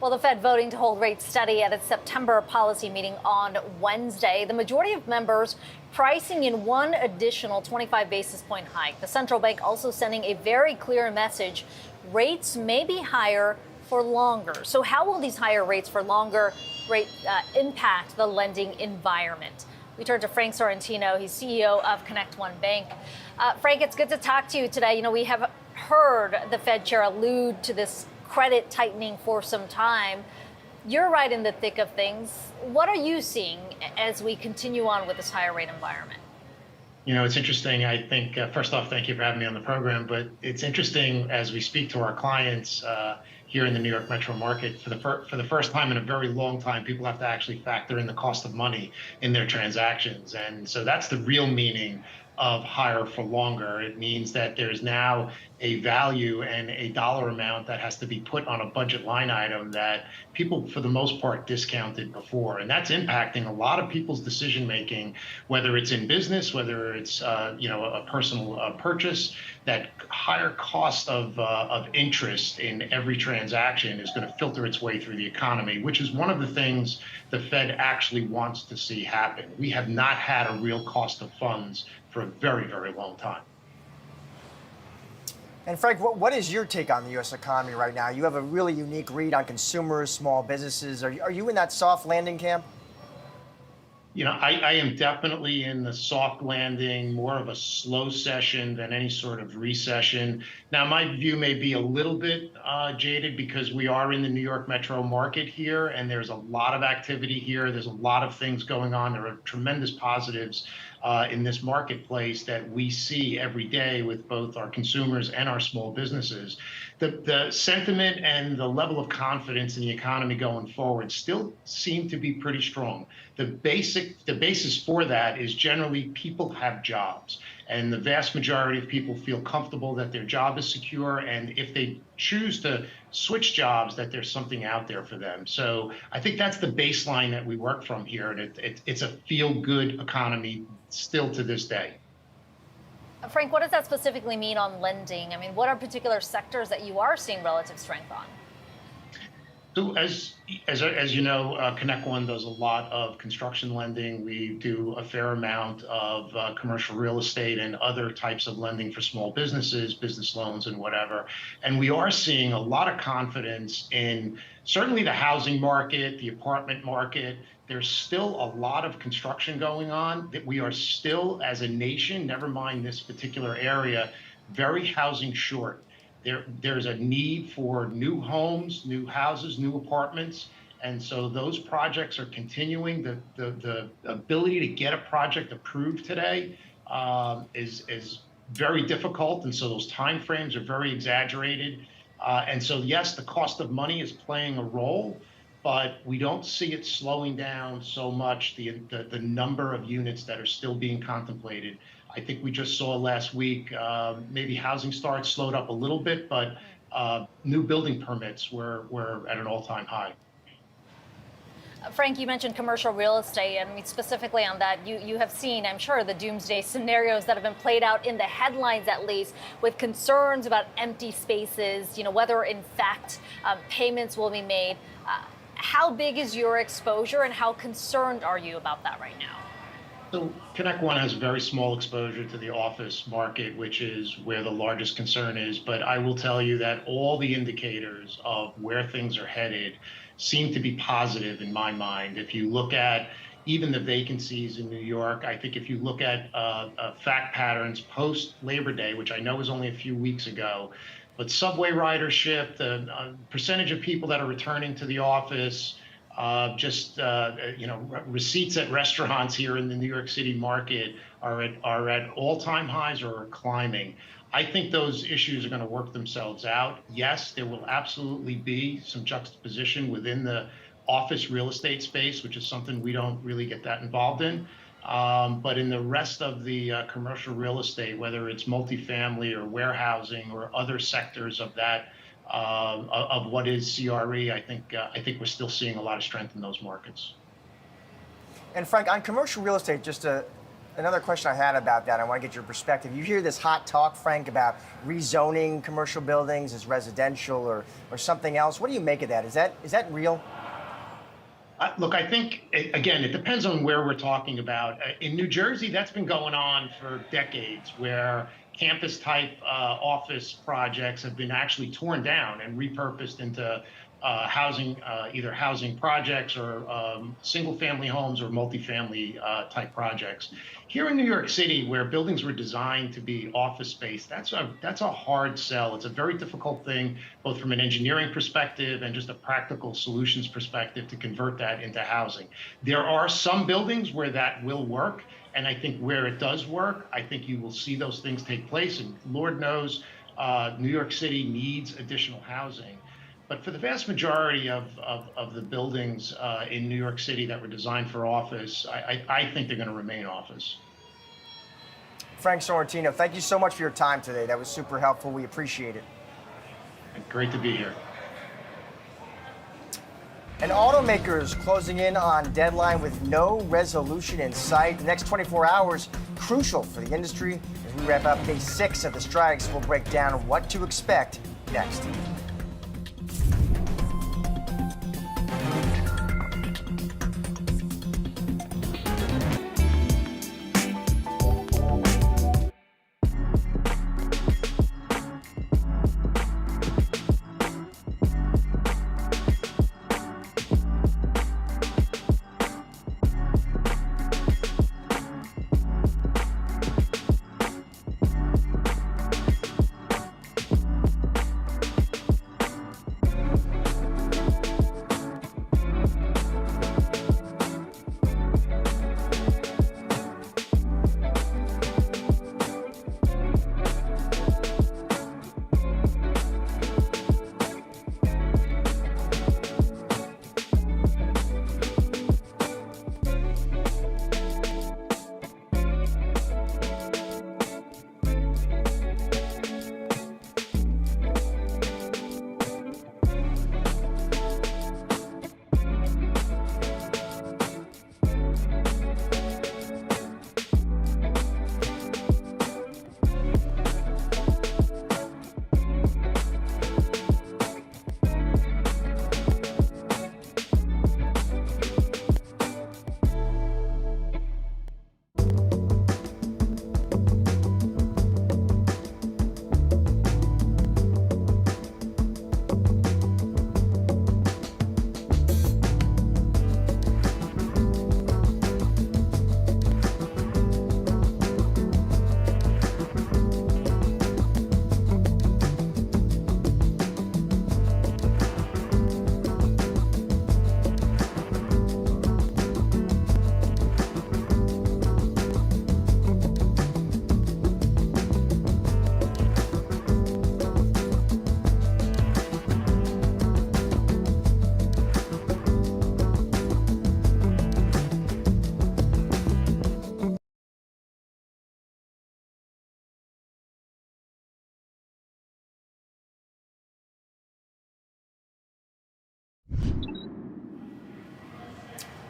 A: Well, the Fed voting to hold rates steady at its September policy meeting on Wednesday. The majority of members pricing in one additional 25 basis point hike. The central bank also sending a very clear message. Rates may be higher for longer. So how will these higher rates for longer impact the lending environment? We turn to Frank Sorrentino. He's CEO of Connect One Bank. Frank, it's good to talk to you today. You know, we have heard the Fed chair allude to this credit tightening for some time. You're right in the thick of things. What are you seeing as we continue on with this higher rate environment?
H: It's interesting. I think, first off, thank you for having me on the program. But it's interesting as we speak to our clients here in the New York metro market, for the first time in a very long time, people have to actually factor in the cost of money in their transactions. And so that's the real meaning of higher for longer. It means that there's now a value and a dollar amount that has to be put on a budget line item that people, for the most part, discounted before. And that's impacting a lot of people's decision making, whether it's in business, whether it's a personal purchase. That higher cost of interest in every transaction is going to filter its way through the economy, which is one of the things the Fed actually wants to see happen. We have not had a real cost of funds for a very, very long time.
B: And Frank, what is your take on the U.S. economy right now? You have a really unique read on consumers, small businesses. Are you in that soft landing camp?
H: I am definitely in the soft landing, more of a slow session than any sort of recession. Now, my view may be a little bit jaded because we are in the New York metro market here, and there's a lot of activity here. There's a lot of things going on. There are tremendous positives in this marketplace that we see every day with both our consumers and our small businesses. The sentiment and the level of confidence in the economy going forward still seem to be pretty strong. The basis for that is generally people have jobs, and the vast majority of people feel comfortable that their job is secure, and if they choose to switch jobs, that there's something out there for them. So I think that's the baseline that we work from here, and it's a feel-good economy still to this day.
A: Frank, what does that specifically mean on lending? I mean, what are particular sectors that you are seeing relative strength on?
H: So as you know, Connect One does a lot of construction lending. We do a fair amount of commercial real estate and other types of lending for small businesses, business loans and whatever. And we are seeing a lot of confidence in certainly the housing market, the apartment market. There's still a lot of construction going on that we are still, as a nation, never mind this particular area, very housing short. There's a need for new homes, new houses, new apartments. And so those projects are continuing. The ability to get a project approved today is very difficult. And so those timeframes are very exaggerated. And so, yes, the cost of money is playing a role, but we don't see it slowing down so much, the number of units that are still being contemplated. I think we just saw last week, maybe housing starts slowed up a little bit, but new building permits were at an all-time high.
A: Frank, you mentioned commercial real estate, and I mean, specifically on that, you have seen, I'm sure, the doomsday scenarios that have been played out in the headlines, at least, with concerns about empty spaces, whether in fact payments will be made. How big is your exposure, and how concerned are you about that right now?
H: So Connect One has very small exposure to the office market, which is where the largest concern is. But I will tell you that all the indicators of where things are headed seem to be positive in my mind. If you look at even the vacancies in New York, I think if you look at fact patterns post Labor Day, which I know was only a few weeks ago, but subway ridership, the percentage of people that are returning to the office, receipts at restaurants here in the New York City market are at all-time highs or are climbing. I think those issues are going to work themselves out. Yes, there will absolutely be some juxtaposition within the office real estate space, which is something we don't really get that involved in. But in the rest of the commercial real estate, whether it's multifamily or warehousing or other sectors of that, of what is CRE, I think we're still seeing a lot of strength in those markets.
B: And Frank, on commercial real estate, just another question I had about that. I want to get your perspective. You hear this hot talk, Frank, about rezoning commercial buildings as residential or something else. What do you make of that? Is that real?
H: Look, I think, again, it depends on where we're talking about. In New Jersey, that's been going on for decades, where campus-type office projects have been actually torn down and repurposed into housing, either housing projects or single-family homes or multifamily type projects. Here in New York City, where buildings were designed to be office space, that's a hard sell. It's a very difficult thing, both from an engineering perspective and just a practical solutions perspective, to convert that into housing. There are some buildings where that will work, And I think where it does work, I think you will see those things take place. And Lord knows, New York City needs additional housing. But for the vast majority of the buildings in New York City that were designed for office, I think they're going to remain office.
B: Frank Sorrentino, thank you so much for your time today. That was super helpful. We appreciate it.
H: Great to be here.
B: And automakers closing in on deadline with no resolution in sight. The next 24 hours, crucial for the industry. As we wrap up day 6 of the strikes, we'll break down what to expect next.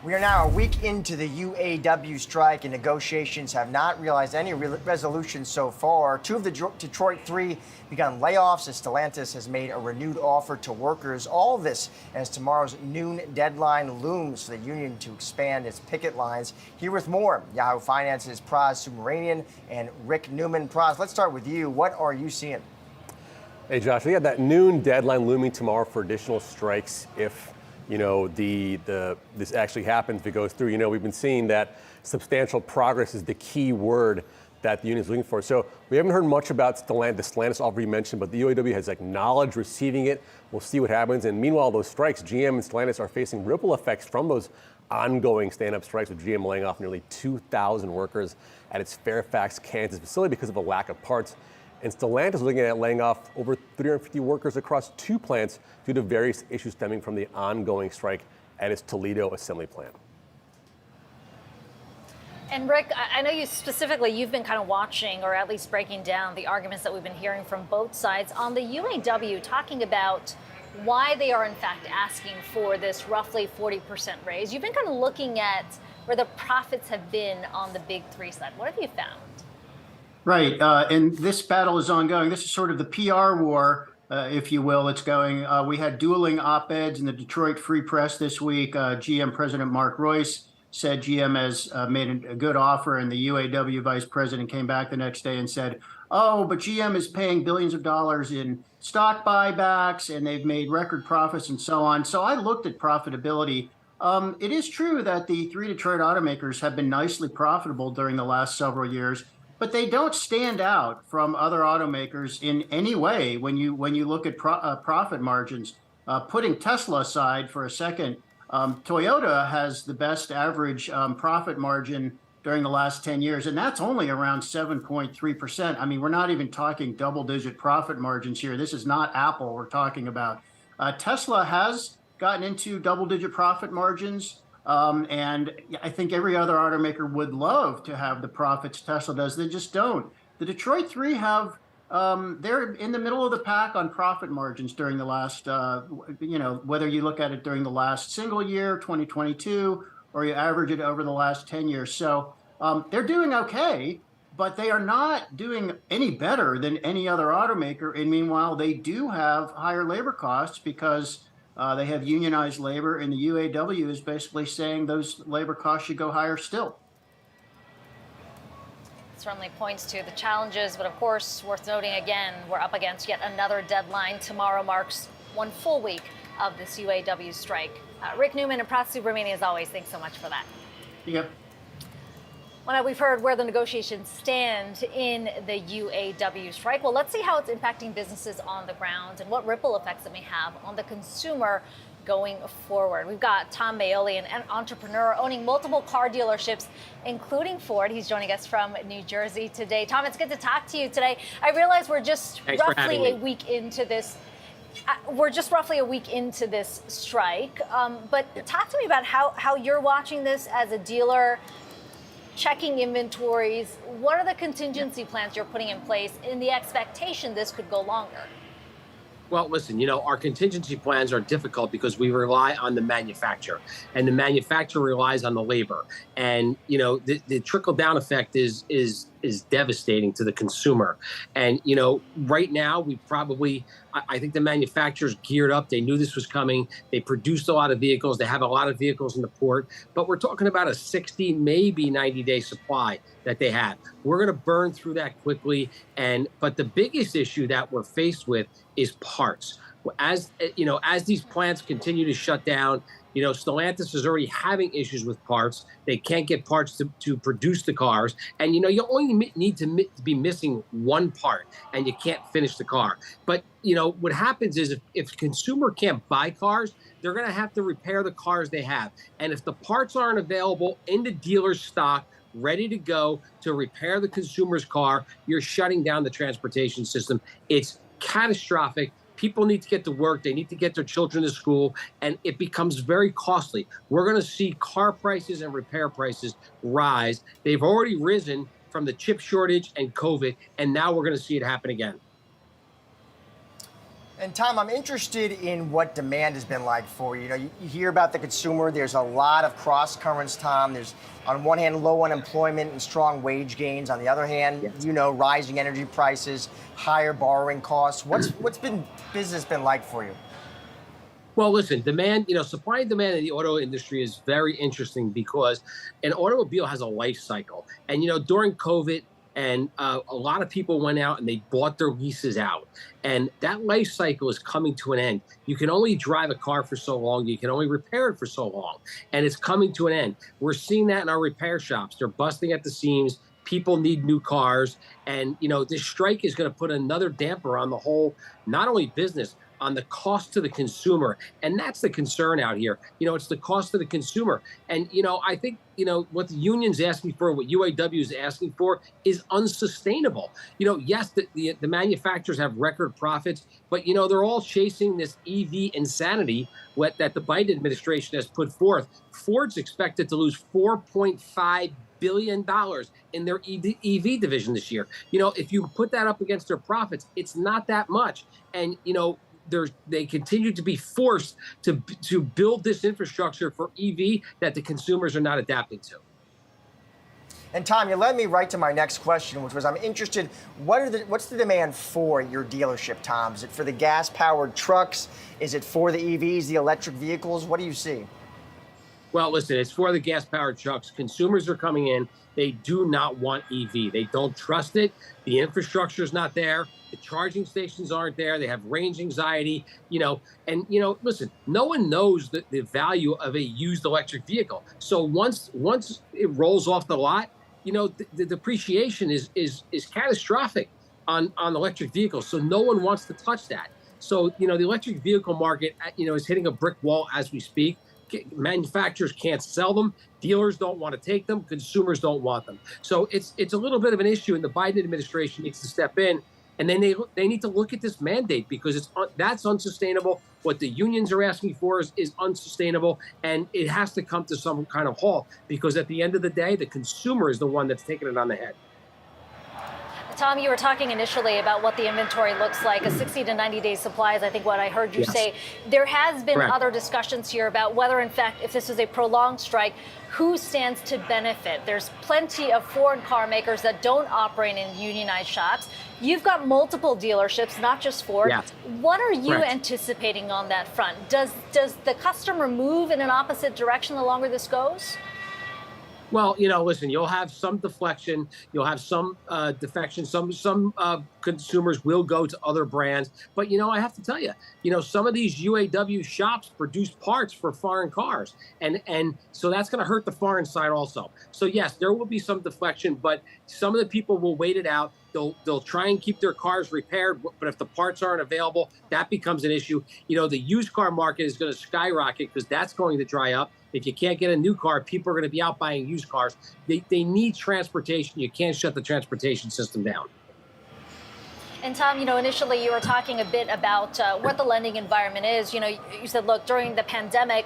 B: We are now a week into the UAW strike, and negotiations have not realized any resolution so far. 2 of the Detroit 3 begun layoffs as Stellantis has made a renewed offer to workers. All of this as tomorrow's noon deadline looms for the union to expand its picket lines. Here with more, Yahoo Finance's Praz Subramanian and Rick Newman. Praz, let's start with you. What are you seeing?
I: Hey, Josh, we have that noon deadline looming tomorrow for additional strikes if this actually happens, if it goes through. We've been seeing that substantial progress is the key word that the union is looking for. So we haven't heard much about the Stellantis offer you mentioned, but the UAW has acknowledged receiving it. We'll see what happens. And meanwhile, those strikes, GM and Stellantis are facing ripple effects from those ongoing stand-up strikes, with GM laying off nearly 2,000 workers at its Fairfax, Kansas facility because of a lack of parts. And Stellantis is looking at laying off over 350 workers across 2 plants due to various issues stemming from the ongoing strike at its Toledo assembly plant.
A: And Rick, I know you've been kind of watching, or at least breaking down, the arguments that we've been hearing from both sides on the UAW, talking about why they are in fact asking for this roughly 40% raise. You've been kind of looking at where the profits have been on the big 3 side. What have you found?
J: Right, and this battle is ongoing. This is sort of the PR war, if you will. It's going. We had dueling op-eds in the Detroit Free Press this week. GM President Mark Royce said GM has made a good offer, and the UAW vice president came back the next day and said, oh, but GM is paying billions of dollars in stock buybacks, and they've made record profits and so on. So I looked at profitability. It is true that the 3 Detroit automakers have been nicely profitable during the last several years, but they don't stand out from other automakers in any way when you look at profit margins. Putting Tesla aside for a second, Toyota has the best average profit margin during the last 10 years, and that's only around 7.3%. I mean, we're not even talking double-digit profit margins here. This is not Apple we're talking about. Tesla has gotten into double-digit profit margins, and I think every other automaker would love to have the profits Tesla does. They just don't. The Detroit Three have they're in the middle of the pack on profit margins during the last, whether you look at it during the last single year, 2022, or you average it over the last 10 years. So they're doing okay, but they are not doing any better than any other automaker. And meanwhile, they do have higher labor costs because they have unionized labor, and the UAW is basically saying those labor costs should go higher still.
A: Certainly points to the challenges, but of course, worth noting again, we're up against yet another deadline. Tomorrow marks one full week of this UAW strike. Rick Newman and Prat Subramanian, as always, thanks so much for that.
J: Yep.
A: Well, now we've heard where the negotiations stand in the UAW strike. Well, let's see how it's impacting businesses on the ground and what ripple effects it may have on the consumer going forward. We've got Tom Maioli, an entrepreneur owning multiple car dealerships, including Ford. He's joining us from New Jersey today. Tom, it's good to talk to you today. I realize we're just roughly a week into this. Strike, but talk to me about how you're watching this as a dealer, checking inventories. What are the contingency plans you're putting in place in the expectation this could go longer?
K: Well, listen, our contingency plans are difficult because we rely on the manufacturer, and the manufacturer relies on the labor. And, the trickle down effect is devastating to the consumer. And, right now I think the manufacturers geared up. They knew this was coming. They produced a lot of vehicles. They have a lot of vehicles in the port, but we're talking about a 60, maybe 90-day supply that they have. We're going to burn through that quickly. But the biggest issue that we're faced with is parts. As these plants continue to shut down, Stellantis is already having issues with parts. They can't get parts to produce the cars. And, you only need to be missing one part and you can't finish the car. But, what happens is if consumer can't buy cars, they're going to have to repair the cars they have. And if the parts aren't available in the dealer's stock, ready to go to repair the consumer's car, you're shutting down the transportation system. It's catastrophic. People need to get to work. They need to get their children to school, and it becomes very costly. We're going to see car prices and repair prices rise. They've already risen from the chip shortage and COVID, and now we're going to see it happen again.
B: And Tom, I'm interested in what demand has been like for you. You hear about the consumer. There's a lot of cross currents, Tom. There's, on one hand, low unemployment and strong wage gains. On the other hand, yes, rising energy prices, higher borrowing costs. What's business been like for you?
K: Well, listen, demand, supply and demand in the auto industry is very interesting because an automobile has a life cycle. And, during COVID, and a lot of people went out and they bought their leases out. And that life cycle is coming to an end. You can only drive a car for so long. You can only repair it for so long. And it's coming to an end. We're seeing that in our repair shops. They're busting at the seams. People need new cars. And, this strike is going to put another damper on the whole, not only business, on the cost to the consumer. And that's the concern out here. It's the cost to the consumer. And, I think, what the union's asking for, what UAW is asking for is unsustainable. Yes, the manufacturers have record profits, but, they're all chasing this EV insanity that the Biden administration has put forth. Ford's expected to lose $4.5 billion in their EV division this year. If you put that up against their profits, it's not that much. And, they continue to be forced to build this infrastructure for EV that the consumers are not adapting to.
B: And Tom, you led me right to my next question, which was I'm interested, what's the demand for your dealership, Tom? Is it for the gas-powered trucks? Is it for the EVs, the electric vehicles? What do you see?
K: Well, listen, it's for the gas-powered trucks. Consumers are coming in. They do not want EV. They don't trust it. The infrastructure is not there. The charging stations aren't there. They have range anxiety, listen, no one knows the value of a used electric vehicle. So once it rolls off the lot, the depreciation is catastrophic on electric vehicles. So no one wants to touch that. So, the electric vehicle market, is hitting a brick wall as we speak. manufacturers can't sell them, dealers don't want to take them, consumers don't want them. So it's a little bit of an issue, and the Biden administration needs to step in. And then they need to look at this mandate, because that's unsustainable. What the unions are asking for is unsustainable, and it has to come to some kind of halt, because at the end of the day, the consumer is the one that's taking it on the head.
A: Tom, you were talking initially about what the inventory looks like, a 60 to 90 day supply is I think what I heard you say. There has been other discussions here about whether, in fact, if this is a prolonged strike, who stands to benefit. There's plenty of foreign car makers that don't operate in unionized shops. You've got multiple dealerships, not just Ford. What are you anticipating on that front? Does the customer move in an opposite direction the longer this goes?
K: Well, listen, you'll have some deflection, you'll have some defection, some consumers will go to other brands. But, I have to tell you, some of these UAW shops produce parts for foreign cars. And so that's going to hurt the foreign side also. So, yes, there will be some deflection, but some of the people will wait it out. They'll try and keep their cars repaired, but if the parts aren't available, that becomes an issue. The used car market is going to skyrocket, because that's going to dry up. If you can't get a new car, people are going to be out buying used cars. They need transportation. You can't shut the transportation system down.
A: And Tom, initially you were talking a bit about what the lending environment is. You said, look, during the pandemic,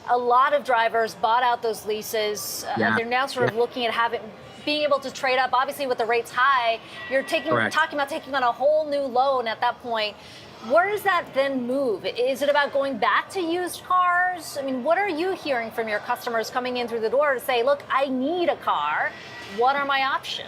A: a lot of drivers bought out those leases. They're now sort of looking at being able to trade up. Obviously, with the rates high, you're talking about taking on a whole new loan at that point. Where does that then move? Is it about going back to used cars? I mean, what are you hearing from your customers coming in through the door to say, look, I need a car. What are my options?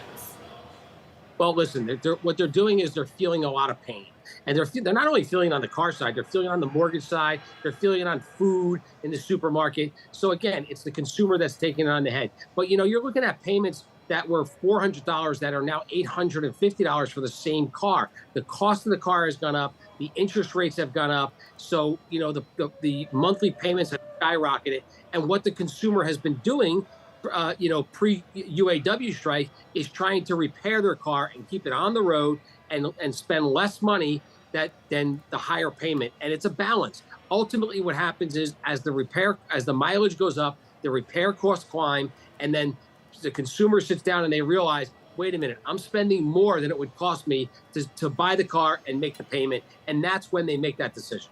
K: Well, listen, what they're doing is they're feeling a lot of pain. And they're not only feeling it on the car side, they're feeling it on the mortgage side, they're feeling it on food in the supermarket. So again, it's the consumer that's taking it on the head. But you're looking at payments that were $400 that are now $850 for the same car. The cost of the car has gone up. The interest rates have gone up. So, the monthly payments have skyrocketed. And what the consumer has been doing, pre-UAW strike, is trying to repair their car and keep it on the road and spend less money than the higher payment. And it's a balance. Ultimately, what happens is as the mileage goes up, the repair costs climb, and then the consumer sits down and they realize, wait a minute, I'm spending more than it would cost me to buy the car and make the payment. And that's when they make that decision.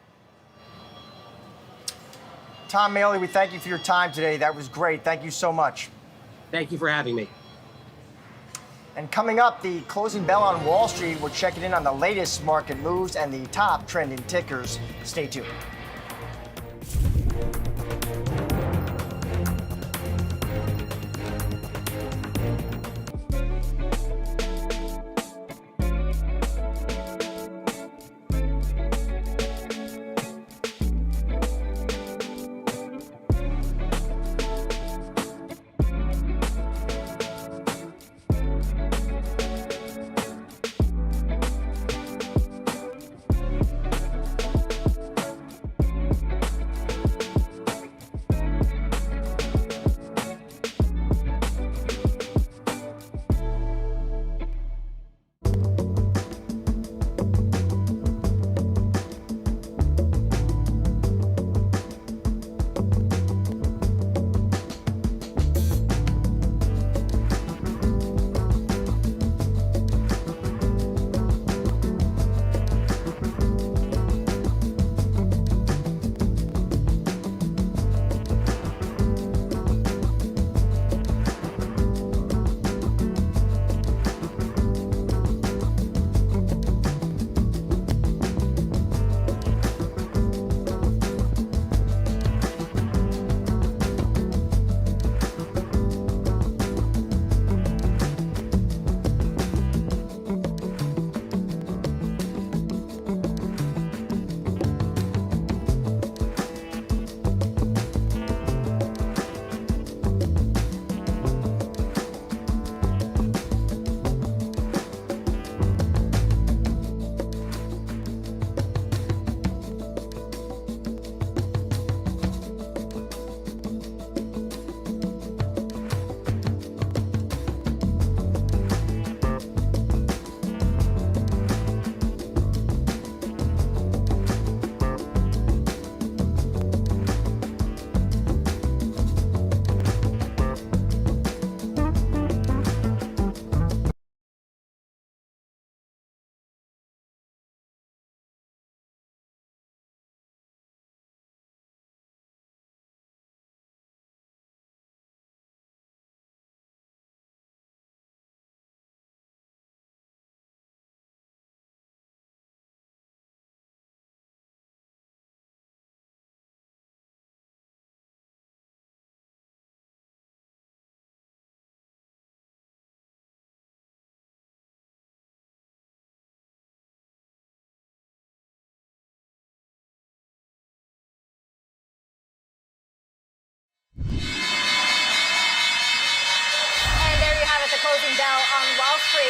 B: Tom Maley, we thank you for your time today. That was great. Thank you so much.
K: Thank you for having me.
B: And coming up, the closing bell on Wall Street. We're checking in on the latest market moves and the top trending tickers. Stay tuned.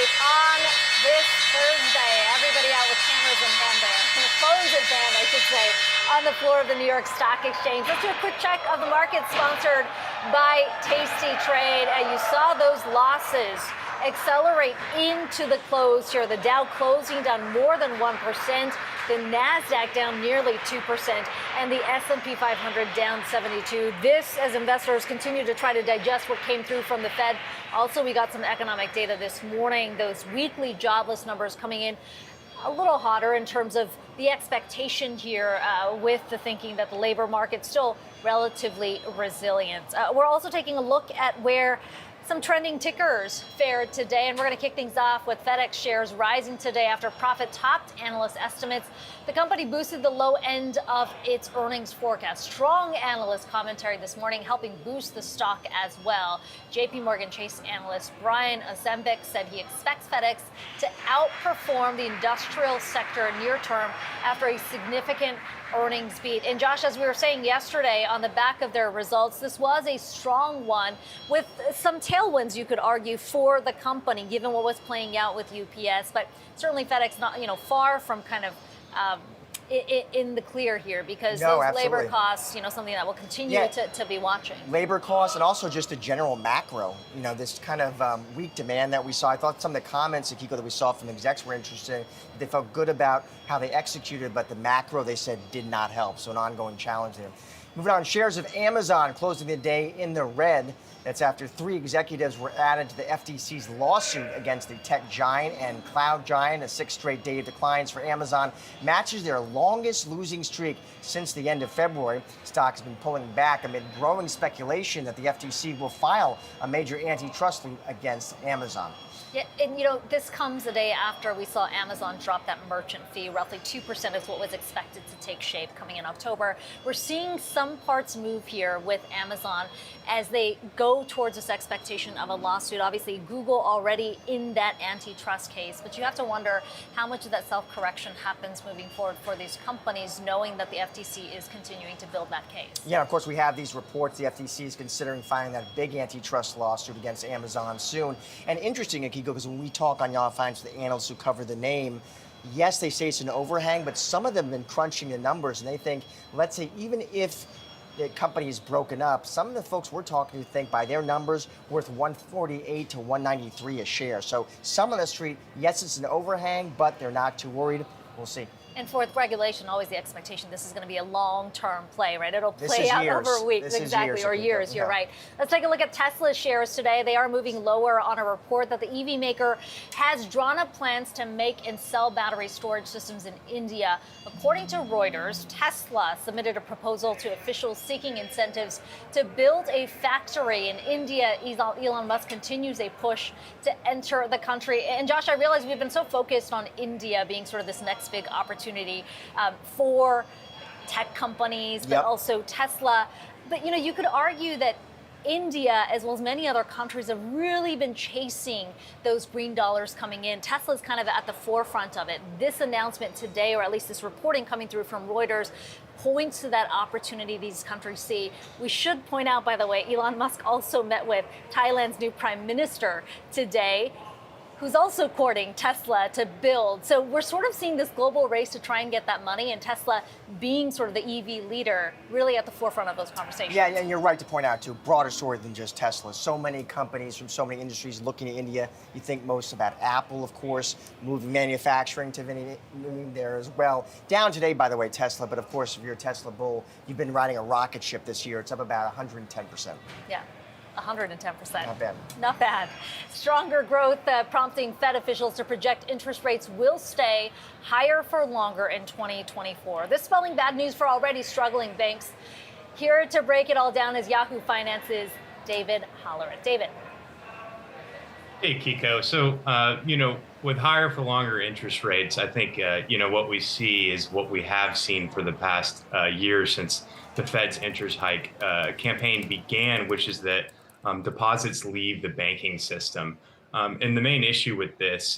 A: Street on this Thursday. Everybody out with cameras in hand there. Phones in hand, I should say, on the floor of the New York Stock Exchange. Let's do a quick check of the market sponsored by Tasty Trade. You saw those losses accelerate into the close here. The Dow closing down more than 1%, the Nasdaq down nearly 2%, and the S&P 500 down 72. This as investors continue to try to digest what came through from the Fed. Also, we got some economic data this morning, those weekly jobless numbers coming in a little hotter in terms of the expectation here with the thinking that the labor market's still relatively resilient. We're also taking a look at where some trending tickers fared today, and we're going to kick things off with FedEx shares rising today after profit topped analyst estimates. The company boosted the low end of its earnings forecast. Strong analyst commentary this morning helping boost the stock as well. JP Morgan Chase analyst Brian Ozembic said he expects FedEx to outperform the industrial sector near term after a significant earnings beat. And Josh, as we were saying yesterday on the back of their results, this was a strong one with some tailwinds, you could argue, for the company, given what was playing out with UPS. But certainly FedEx not, far from kind of in the clear here because those labor costs, something that we'll continue to be watching.
B: Labor costs and also just the general macro, this kind of weak demand that we saw. I thought some of the comments, Akiko, that we saw from execs were interesting. They felt good about how they executed, but the macro, they said, did not help. So an ongoing challenge there. Moving on, shares of Amazon closing the day in the red. That's after 3 executives were added to the FTC's lawsuit against the tech giant and cloud giant. A 6th straight day of declines for Amazon matches their longest losing streak since the end of February. Stock has been pulling back amid growing speculation that the FTC will file a major antitrust suit against Amazon.
A: Yeah, and this comes a day after we saw Amazon drop that merchant fee. Roughly 2% is what was expected to take shape coming in October. We're seeing some parts move here with Amazon as they go towards this expectation of a lawsuit. Obviously, Google already in that antitrust case, but you have to wonder how much of that self-correction happens moving forward for these companies, knowing that the FTC is continuing to build that case.
B: Yeah, of course, we have these reports. The FTC is considering filing that big antitrust lawsuit against Amazon soon. And interesting, Akiko, because when we talk on Yahoo Finance, the analysts who cover the name, yes, they say it's an overhang, but some of them have been crunching the numbers, and they think, let's say, even if the company is broken up, some of the folks we're talking to think by their numbers worth 148 to 193 a share. So some of the street, yes, it's an overhang, but they're not too worried. We'll see.
A: And for regulation, always the expectation this is going to be a long-term play, right? It'll play out over weeks, exactly, or years. You're right. Let's take a look at Tesla's shares today. They are moving lower on a report that the EV maker has drawn up plans to make and sell battery storage systems in India. According to Reuters, Tesla submitted a proposal to officials seeking incentives to build a factory in India. Elon Musk continues a push to enter the country. And Josh, I realize we've been so focused on India being sort of this next big opportunity for tech companies, but also Tesla. But you could argue that India, as well as many other countries, have really been chasing those green dollars coming in. Tesla's kind of at the forefront of it. This announcement today, or at least this reporting coming through from Reuters, points to that opportunity these countries see. We should point out, by the way, Elon Musk also met with Thailand's new prime minister today, who's also courting Tesla to build. So we're sort of seeing this global race to try and get that money, and Tesla being sort of the EV leader really at the forefront of those conversations. Yeah,
B: and you're right to point out, too, broader story than just Tesla. So many companies from so many industries looking at India. You think most about Apple, of course, moving manufacturing to moving there as well. Down today, by the way, Tesla, but of course, if you're a Tesla bull, you've been riding a rocket ship this year. It's up about 110%.
A: Yeah. 110%.
B: Not bad.
A: Not bad. Stronger growth prompting Fed officials to project interest rates will stay higher for longer in 2024. This spelling bad news for already struggling banks. Here to break it all down is Yahoo Finance's David Hollerith. David.
L: Hey, Kiko. So, with higher for longer interest rates, I think, what we see is what we have seen for the past year since the Fed's interest hike campaign began, which is that deposits leave the banking system. And the main issue with this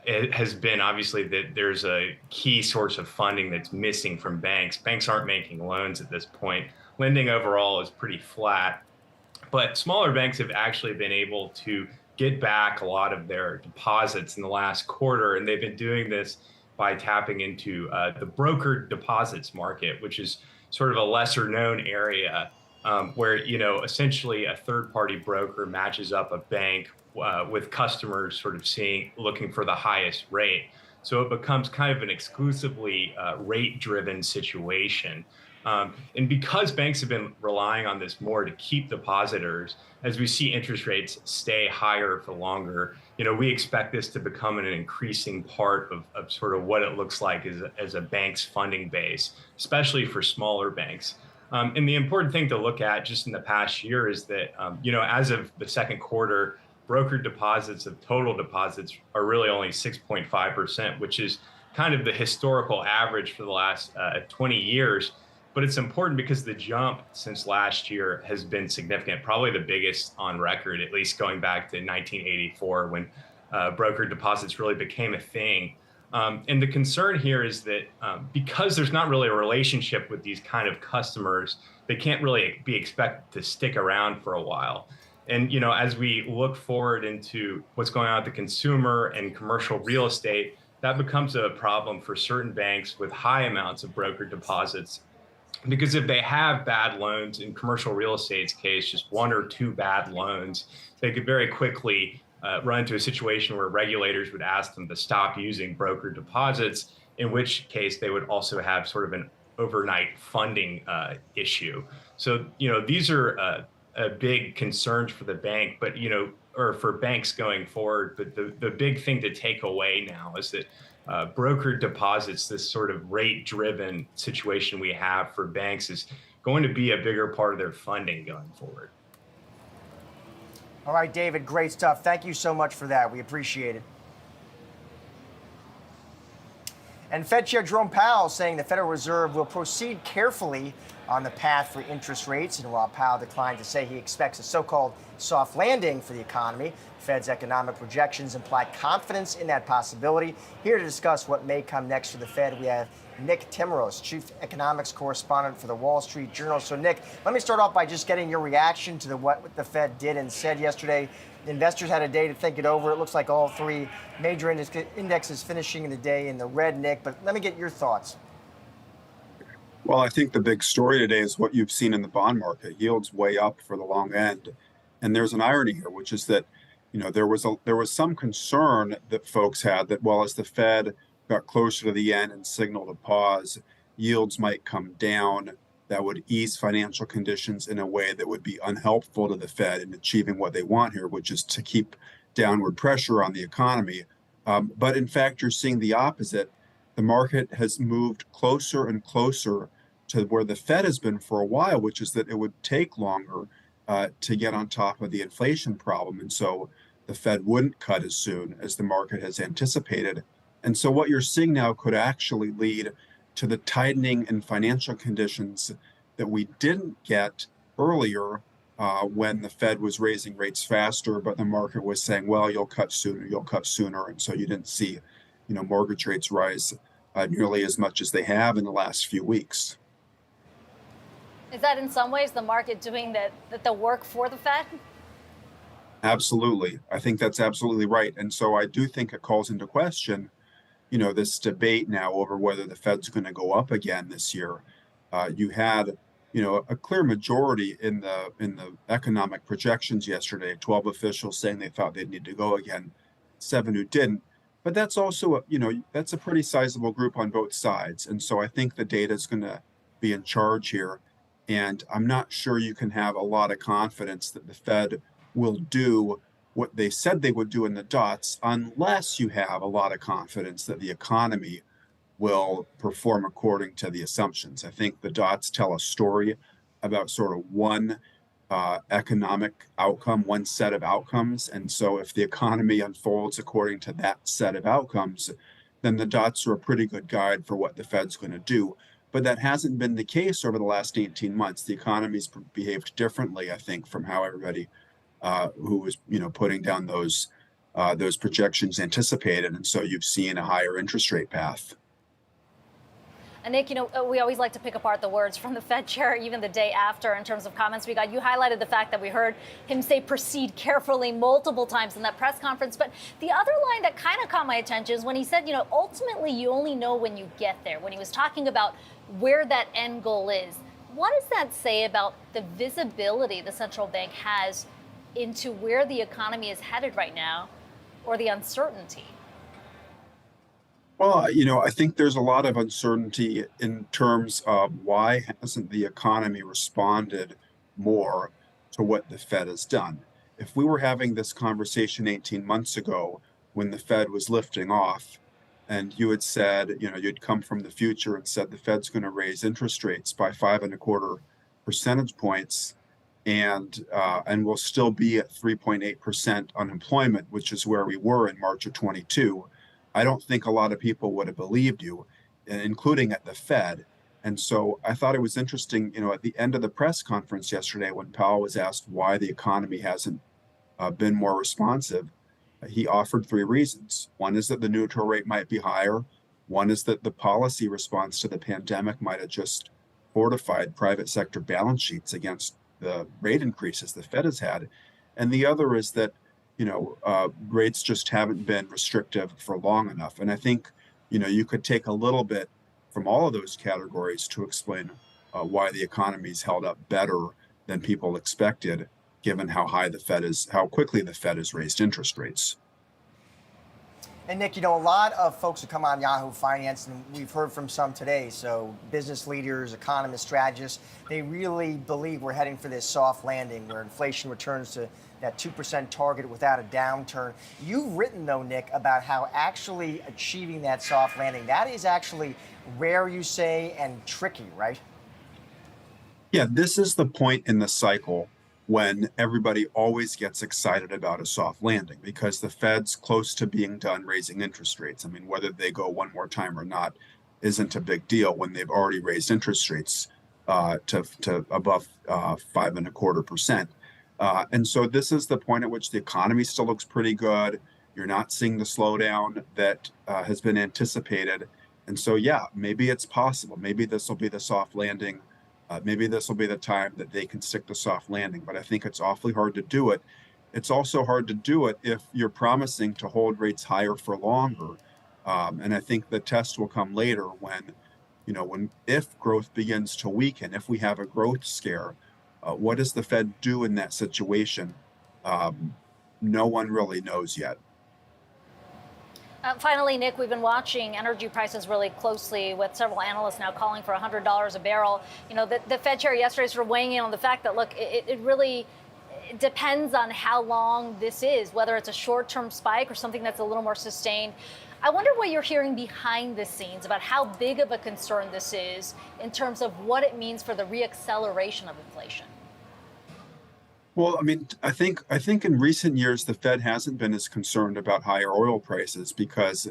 L: it has been obviously that there's a key source of funding that's missing from banks. Banks aren't making loans at this point. Lending overall is pretty flat, but smaller banks have actually been able to get back a lot of their deposits in the last quarter, and they've been doing this by tapping into the brokered deposits market, which is sort of a lesser known area where essentially a third party broker matches up a bank with customers sort of looking for the highest rate. So it becomes kind of an exclusively rate driven situation. And because banks have been relying on this more to keep depositors, as we see interest rates stay higher for longer, we expect this to become an increasing part of sort of what it looks like as a bank's funding base, especially for smaller banks. And the important thing to look at just in the past year is that, as of the second quarter, brokered deposits of total deposits are really only 6.5%, which is kind of the historical average for the last 20 years. But it's important because the jump since last year has been significant, probably the biggest on record, at least going back to 1984 when brokered deposits really became a thing. And the concern here is that because there's not really a relationship with these kind of customers, they can't really be expected to stick around for a while. And as we look forward into what's going on with the consumer and commercial real estate, that becomes a problem for certain banks with high amounts of brokered deposits. Because if they have bad loans, in commercial real estate's case, just one or two bad loans, they could very quickly run into a situation where regulators would ask them to stop using brokered deposits, in which case they would also have sort of an overnight funding issue. So, these are big concerns for the bank, but, or for banks going forward. But the big thing to take away now is that brokered deposits, this sort of rate-driven situation we have for banks, is going to be a bigger part of their funding going forward.
B: All right, David, great stuff. Thank you so much for that. We appreciate it. And Fed Chair Jerome Powell saying the Federal Reserve will proceed carefully on the path for interest rates. And while Powell declined to say he expects a so-called soft landing for the economy, Fed's economic projections imply confidence in that possibility. Here to discuss what may come next for the Fed, we have Nick Timros, Chief Economics Correspondent for the Wall Street Journal. So, Nick, let me start off by just getting your reaction to what the Fed did and said yesterday. Investors had a day to think it over. It looks like all three major indexes finishing in the day in the red, Nick. But let me get your thoughts.
M: Well, I think the big story today is what you've seen in the bond market. Yields way up for the long end. And there's an irony here, which is that, there was some concern that folks had that, well, as the Fed got closer to the end and signaled a pause, yields might come down. That would ease financial conditions in a way that would be unhelpful to the Fed in achieving what they want here, which is to keep downward pressure on the economy. But in fact, you're seeing the opposite. The market has moved closer and closer to where the Fed has been for a while, which is that it would take longer to get on top of the inflation problem. And so the Fed wouldn't cut as soon as the market has anticipated. And so what you're seeing now could actually lead to the tightening in financial conditions that we didn't get earlier when the Fed was raising rates faster, but the market was saying, well, you'll cut sooner. And so you didn't see, mortgage rates rise nearly as much as they have in the last few weeks.
A: Is that in some ways the market doing the work for the Fed?
M: Absolutely. I think that's absolutely right. And so I do think it calls into question, this debate now over whether the Fed's going to go up again this year. You had, a clear majority in the economic projections yesterday, 12 officials saying they thought they'd need to go again, 7 who didn't. But that's also, that's a pretty sizable group on both sides. And so I think the data is going to be in charge here. And I'm not sure you can have a lot of confidence that the Fed will do what they said they would do in the dots unless you have a lot of confidence that the economy will perform according to the assumptions. I think the dots tell a story about sort of one economic outcome, one set of outcomes. And so if the economy unfolds according to that set of outcomes, then the dots are a pretty good guide for what the Fed's going to do. But that hasn't been the case over the last 18 months. The economy's behaved differently, I think, from how everybody who was, putting down those projections anticipated. And so you've seen a higher interest rate path.
A: And Nick, we always like to pick apart the words from the Fed chair, even the day after, in terms of comments we got. You highlighted the fact that we heard him say proceed carefully multiple times in that press conference. But the other line that kind of caught my attention is when he said, ultimately you only know when you get there, when he was talking about where that end goal is. What does that say about the visibility the central bank has into where the economy is headed right now, or the uncertainty?
M: Well, I think there's a lot of uncertainty in terms of why hasn't the economy responded more to what the Fed has done. If we were having this conversation 18 months ago when the Fed was lifting off, and you had said, you'd come from the future and said the Fed's going to raise interest rates by 5.25 percentage points, and we'll still be at 3.8% unemployment, which is where we were in March of 22. I don't think a lot of people would have believed you, including at the Fed. And so I thought it was interesting, at the end of the press conference yesterday, when Powell was asked why the economy hasn't been more responsive, he offered 3 reasons. One is that the neutral rate might be higher. One is that the policy response to the pandemic might have just fortified private sector balance sheets against the rate increases the Fed has had. And the other is that rates just haven't been restrictive for long enough. And I think, you could take a little bit from all of those categories to explain why the economy's held up better than people expected, given how quickly the Fed has raised interest rates.
B: And Nick, a lot of folks who come on Yahoo Finance, and we've heard from some today, so business leaders, economists, strategists, they really believe we're heading for this soft landing where inflation returns to that 2% target without a downturn. You've written, though, Nick, about how actually achieving that soft landing, that is actually rare, you say, and tricky, right?
M: Yeah, this is the point in the cycle when everybody always gets excited about a soft landing because the Fed's close to being done raising interest rates. I mean, whether they go one more time or not isn't a big deal when they've already raised interest rates to above 5.25%. And so this is the point at which the economy still looks pretty good. You're not seeing the slowdown that has been anticipated. And so, yeah, maybe it's possible. Maybe this will be the soft landing. Maybe this will be the time that they can stick the soft landing. But I think it's awfully hard to do it. It's also hard to do it if you're promising to hold rates higher for longer. And I think the test will come later if growth begins to weaken, if we have a growth scare. What does the Fed do in that situation? No one really knows yet.
A: Finally, Nick, we've been watching energy prices really closely with several analysts now calling for $100 a barrel. The Fed chair yesterday sort of weighing in on the fact that, look, it really depends on how long this is, whether it's a short-term spike or something that's a little more sustained. I wonder what you're hearing behind the scenes about how big of a concern this is in terms of what it means for the reacceleration of inflation.
M: Well, I mean, I think in recent years, the Fed hasn't been as concerned about higher oil prices because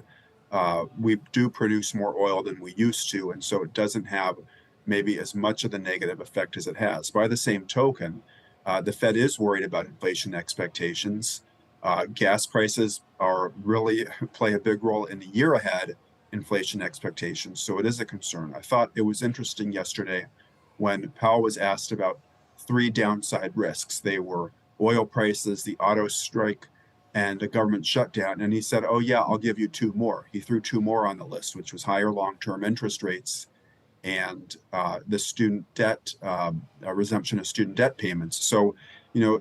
M: we do produce more oil than we used to. And so it doesn't have maybe as much of the negative effect as it has. By the same token, the Fed is worried about inflation expectations. Gas prices really play a big role in the year ahead inflation expectations. So it is a concern. I thought it was interesting yesterday when Powell was asked about 3 downside risks. They were oil prices, the auto strike, and a government shutdown. And he said, oh, yeah, I'll give you 2 more. He threw 2 more on the list, which was higher long-term interest rates and the student debt, resumption of student debt payments. So,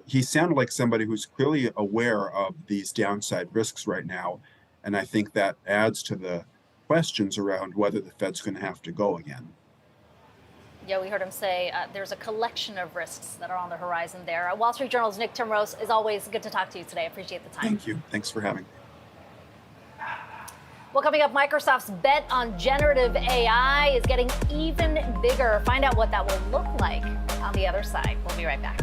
M: he sounded like somebody who's clearly aware of these downside risks right now. And I think that adds to the questions around whether the Fed's going to have to go again.
A: Yeah, we heard him say there's a collection of risks that are on the horizon there. Wall Street Journal's Nick Timrose, is always good to talk to you today. I appreciate the time.
M: Thank you. Thanks for having me.
A: Well, coming up, Microsoft's bet on generative AI is getting even bigger. Find out what that will look like on the other side. We'll be right back.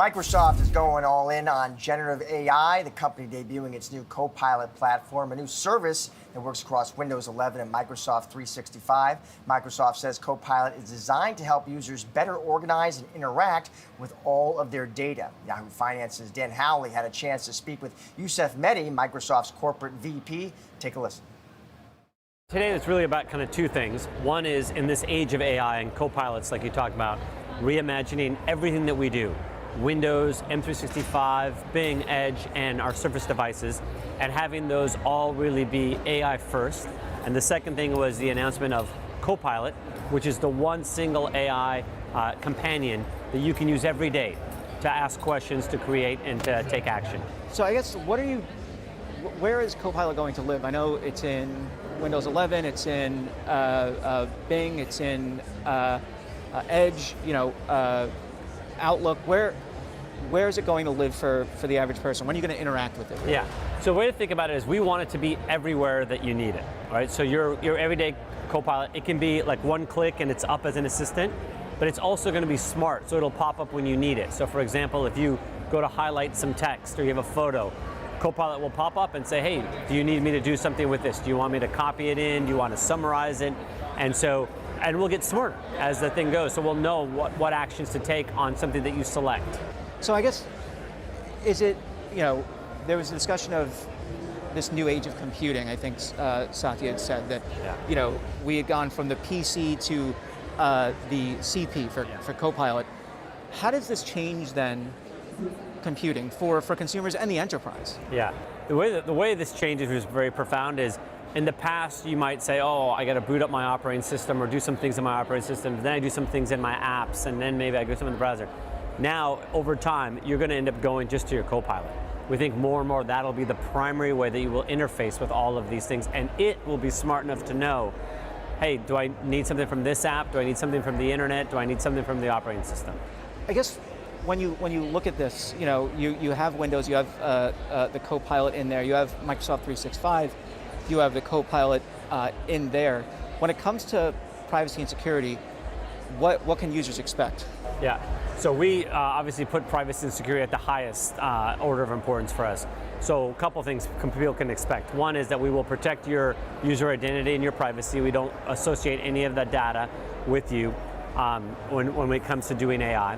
B: Microsoft is going all in on generative AI, the company debuting its new Copilot platform, a new service that works across Windows 11 and Microsoft 365. Microsoft says Copilot is designed to help users better organize and interact with all of their data. Yahoo Finance's Dan Howley had a chance to speak with Youssef Mehdi, Microsoft's corporate VP. Take a listen.
N: Today it's really about kind of two things. One is in this age of AI and Copilots, like you talked about, reimagining everything that we do. Windows, M365, Bing, Edge, and our Surface devices, and having those all really be AI first. And the second thing was the announcement of Copilot, which is the one single AI companion that you can use every day to ask questions, to create, and to take action.
O: So I guess, where is Copilot going to live? I know it's in Windows 11, it's in Bing, it's in Edge, Outlook. Where is it going to live for the average person? When are you going to interact with it?
N: Yeah. So the way to think about it is we want it to be everywhere that you need it. Right. So your everyday Copilot, it can be like one click and it's up as an assistant, but it's also going to be smart. So it'll pop up when you need it. So for example, if you go to highlight some text or you have a photo, Copilot will pop up and say, hey, do you need me to do something with this? Do you want me to copy it in? Do you want to summarize it? And we'll get smarter as the thing goes. So we'll know what actions to take on something that you select.
O: So I guess, is it, there was a discussion of this new age of computing. I think Satya had said that, we had gone from the PC to the CP for Copilot. How does this change then computing for consumers and the enterprise?
N: Yeah, the way this changes is very profound. Is in the past you might say, oh, I got to boot up my operating system or do some things in my operating system, then I do some things in my apps, and then maybe I do some in the browser. Now, over time, you're going to end up going just to your Copilot. We think more and more that'll be the primary way that you will interface with all of these things, and it will be smart enough to know, hey, do I need something from this app? Do I need something from the internet? Do I need something from the operating system?
O: I guess when you look at this, you have Windows, you have the Copilot in there, you have Microsoft 365, you have the Copilot in there. When it comes to privacy and security, what can users expect?
N: Yeah, so we obviously put privacy and security at the highest order of importance for us. So a couple things people can expect. One is that we will protect your user identity and your privacy. We don't associate any of that data with you when it comes to doing AI.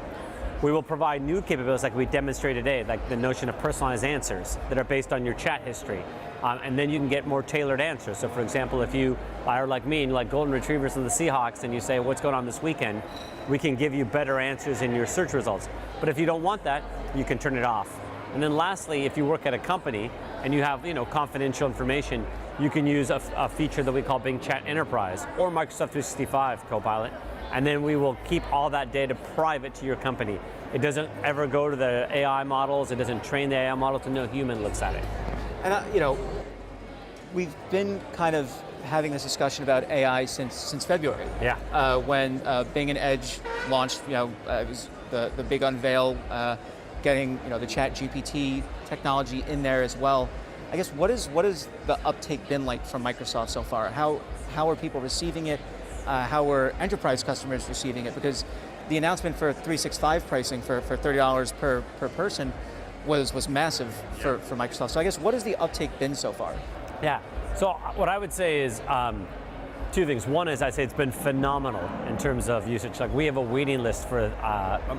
N: We will provide new capabilities like we demonstrated today, like the notion of personalized answers that are based on your chat history. And then you can get more tailored answers. So for example, if you are like me and you like golden retrievers and the Seahawks and you say, what's going on this weekend, we can give you better answers in your search results. But if you don't want that, you can turn it off. And then lastly, if you work at a company and you have confidential information, you can use a feature that we call Bing Chat Enterprise or Microsoft 365 Copilot. And then we will keep all that data private to your company. It doesn't ever go to the AI models. It doesn't train the AI model to no human looks at it.
O: And we've been kind of having this discussion about AI since February.
N: Yeah.
O: When Bing and Edge launched, it was the big unveil, getting the Chat GPT technology in there as well. I guess what is the uptake been like from Microsoft so far? How are people receiving it? How are enterprise customers receiving it? Because the announcement for 365 pricing for $30 per person was massive for Microsoft. So I guess what has the uptake been so far?
N: Yeah, so what I would say is two things. One is I'd say it's been phenomenal in terms of usage. Like we have a waiting list for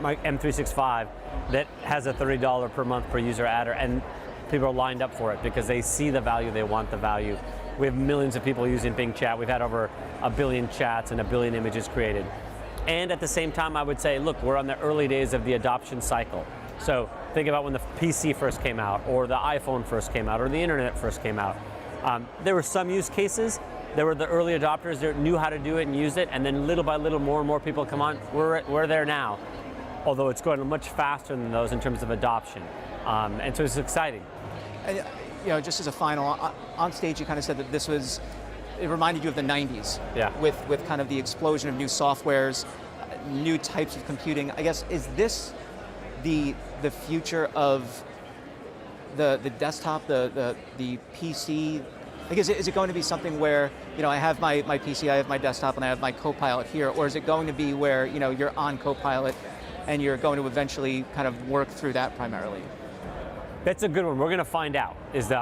N: my M365 that has a $30 per month per user adder, and people are lined up for it because they see the value, they want the value. We have millions of people using Bing Chat. We've had over 1 billion chats and 1 billion images created. And at the same time, I would say, look, we're on the early days of the adoption cycle. So think about when the PC first came out, or the iPhone first came out, or the internet first came out. There were some use cases. There were the early adopters that knew how to do it and use it, and then little by little, more and more people come on. We're there now, although it's going much faster than those in terms of adoption. And so it's exciting.
O: And, just as a final, on stage you kind of said that it reminded you of the 90s.
N: Yeah.
O: With kind of the explosion of new softwares, new types of computing. I guess, is this the future of the desktop, the PC? Like, is it going to be something where, I have my PC, I have my desktop, and I have my Copilot here, or is it going to be where, you're on Copilot, and you're going to eventually kind of work through that primarily?
N: That's a good one. We're going to find out is the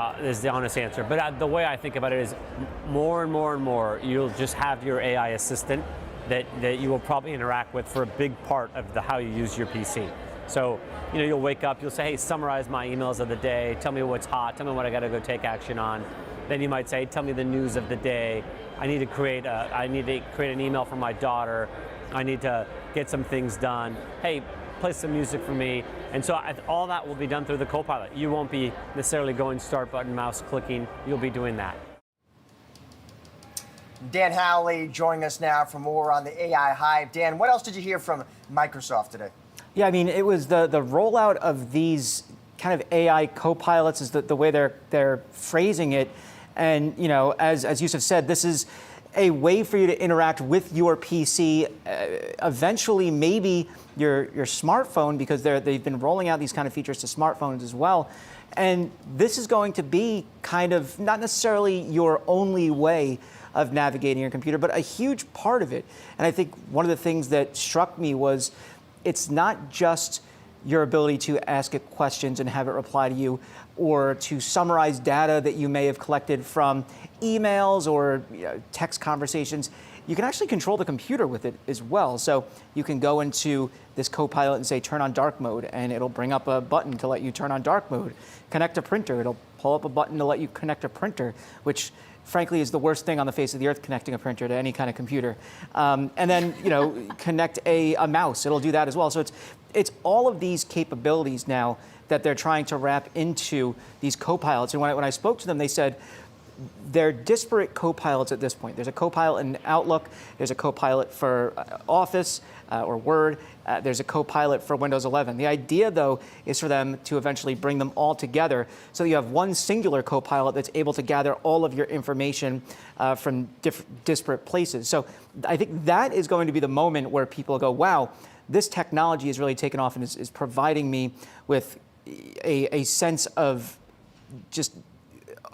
N: honest answer. But the way I think about it is more and more and more, you'll just have your AI assistant that you will probably interact with for a big part of how you use your PC. So, you'll wake up, you'll say, hey, summarize my emails of the day, tell me what's hot, tell me what I got to go take action on. Then you might say, tell me the news of the day. I need to create an email for my daughter. I need to get some things done. Hey, play some music for me. And so all that will be done through the Copilot. You won't be necessarily going start button, mouse clicking. You'll be doing that.
B: Dan Howley joining us now for more on the AI Hive. Dan, what else did you hear from Microsoft today?
P: Yeah, I mean, it was the rollout of these kind of AI copilots is the way they're phrasing it. And, as Yusuf said, this is a way for you to interact with your PC, eventually maybe your smartphone, because they've been rolling out these kind of features to smartphones as well. And this is going to be kind of not necessarily your only way of navigating your computer, but a huge part of it. And I think one of the things that struck me was it's not just your ability to ask it questions and have it reply to you, or to summarize data that you may have collected from emails or text conversations. You can actually control the computer with it as well. So you can go into this Copilot and say, turn on dark mode, and it'll bring up a button to let you turn on dark mode. Connect a printer, it'll pull up a button to let you connect a printer, which frankly is the worst thing on the face of the earth, connecting a printer to any kind of computer. And then, connect a mouse, it'll do that as well. So it's all of these capabilities now that they're trying to wrap into these copilots. And when I spoke to them, they said they're disparate copilots at this point. There's a copilot in Outlook, there's a copilot for Office or Word, there's a copilot for Windows 11. The idea, though, is for them to eventually bring them all together so that you have one singular copilot that's able to gather all of your information from disparate places. So I think that is going to be the moment where people go, wow, this technology has really taken off and is providing me with a sense of just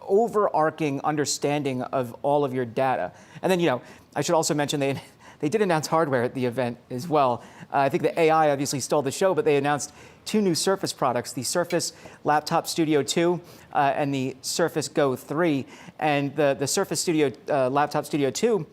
P: overarching understanding of all of your data. And then, I should also mention they did announce hardware at the event as well. I think the AI obviously stole the show, but they announced two new Surface products, the Surface Laptop Studio 2 and the Surface Go 3. And the Surface Laptop Studio 2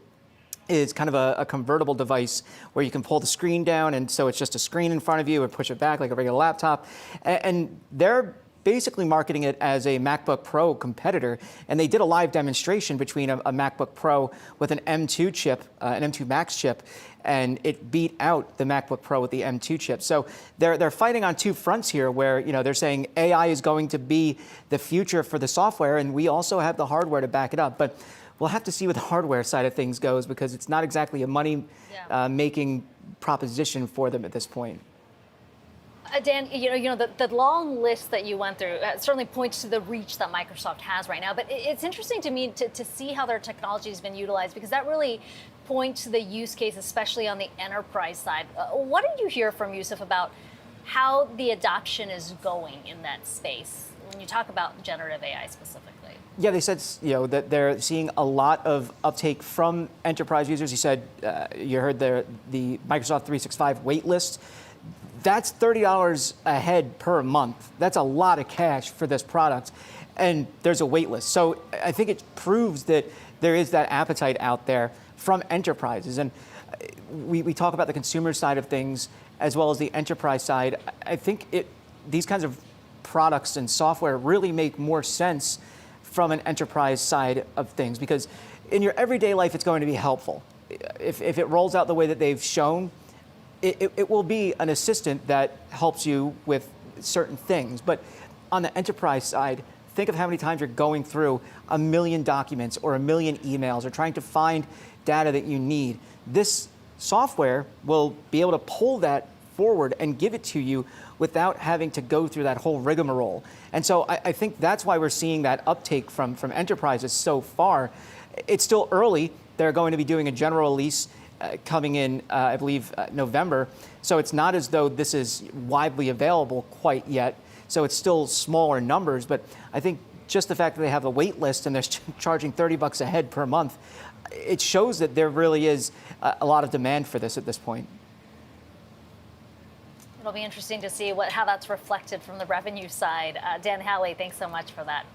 P: is kind of a convertible device where you can pull the screen down, and so it's just a screen in front of you and push it back like a regular laptop. And they're basically marketing it as a MacBook Pro competitor, and they did a live demonstration between a MacBook Pro with an M2 chip, an M2 Max chip, and it beat out the MacBook Pro with the M2 chip. So they're fighting on two fronts here, where they're saying AI is going to be the future for the software, and we also have the hardware to back it up. But we'll have to see what the hardware side of things goes, because it's not exactly a money making proposition for them at this point.
A: Dan, the long list that you went through certainly points to the reach that Microsoft has right now. But it's interesting to me to see how their technology has been utilized, because that really points to the use case, especially on the enterprise side. What did you hear from Yusuf about how the adoption is going in that space when you talk about generative AI specifically?
P: Yeah, they said that they're seeing a lot of uptake from enterprise users. He said you heard the Microsoft 365 wait list. That's $30 a head per month. That's a lot of cash for this product, and there's a wait list. So I think it proves that there is that appetite out there from enterprises. And we talk about the consumer side of things as well as the enterprise side. I think these kinds of products and software really make more sense from an enterprise side of things, because in your everyday life, it's going to be helpful. If it rolls out the way that they've shown, it will be an assistant that helps you with certain things. But on the enterprise side, think of how many times you're going through 1 million documents or 1 million emails or trying to find data that you need. This software will be able to pull that forward and give it to you without having to go through that whole rigmarole. And so I think that's why we're seeing that uptake from enterprises so far. It's still early. They're going to be doing a general release coming in, I believe, November. So it's not as though this is widely available quite yet. So it's still smaller numbers. But I think just the fact that they have a wait list and they're charging $30 a head per month, it shows that there really is a lot of demand for this at this point.
A: It'll be interesting to see how that's reflected from the revenue side. Dan Howley, thanks so much for that.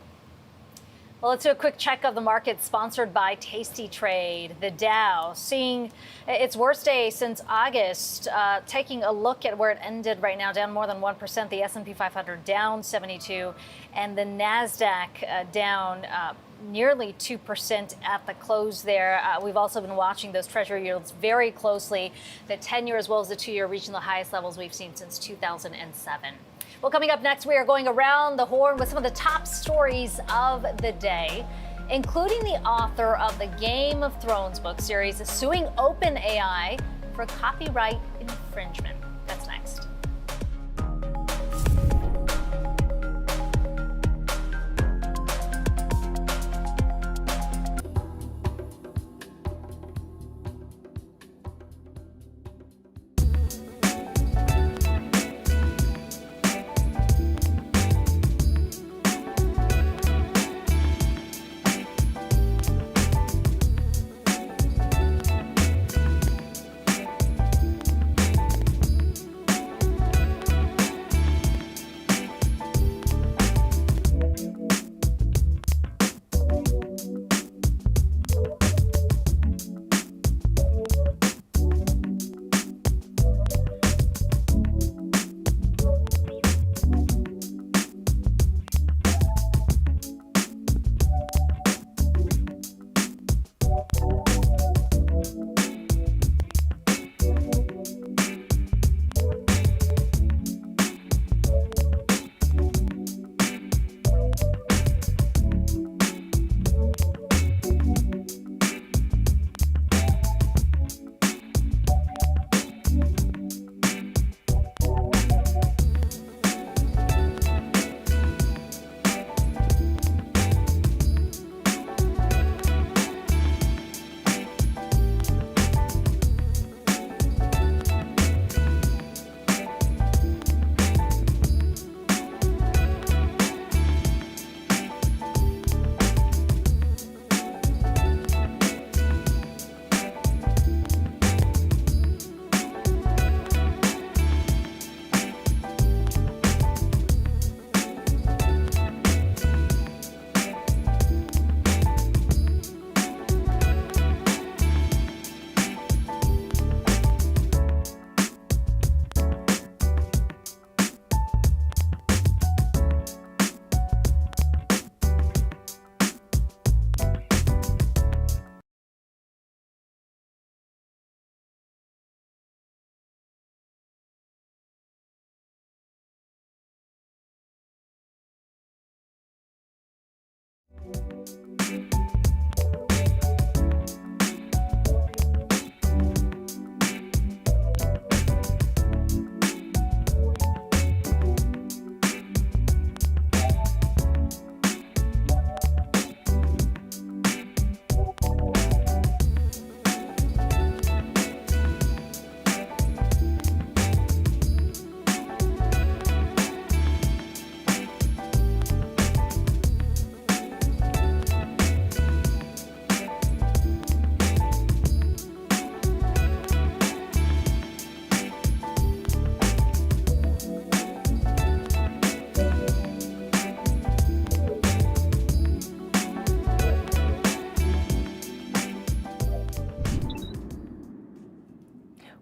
A: Well, let's do a quick check of the market sponsored by Tasty Trade. The Dow seeing its worst day since August. Taking a look at where it ended right now, down more than 1%. The S&P 500 down 72, and the Nasdaq down nearly 2% at the close there. We've also been watching those treasury yields very closely. The 10-year as well as the 2-year reaching the highest levels we've seen since 2007. Well, coming up next, we are going around the horn with some of the top stories of the day, including the author of the Game of Thrones book series suing OpenAI for copyright infringement. That's next.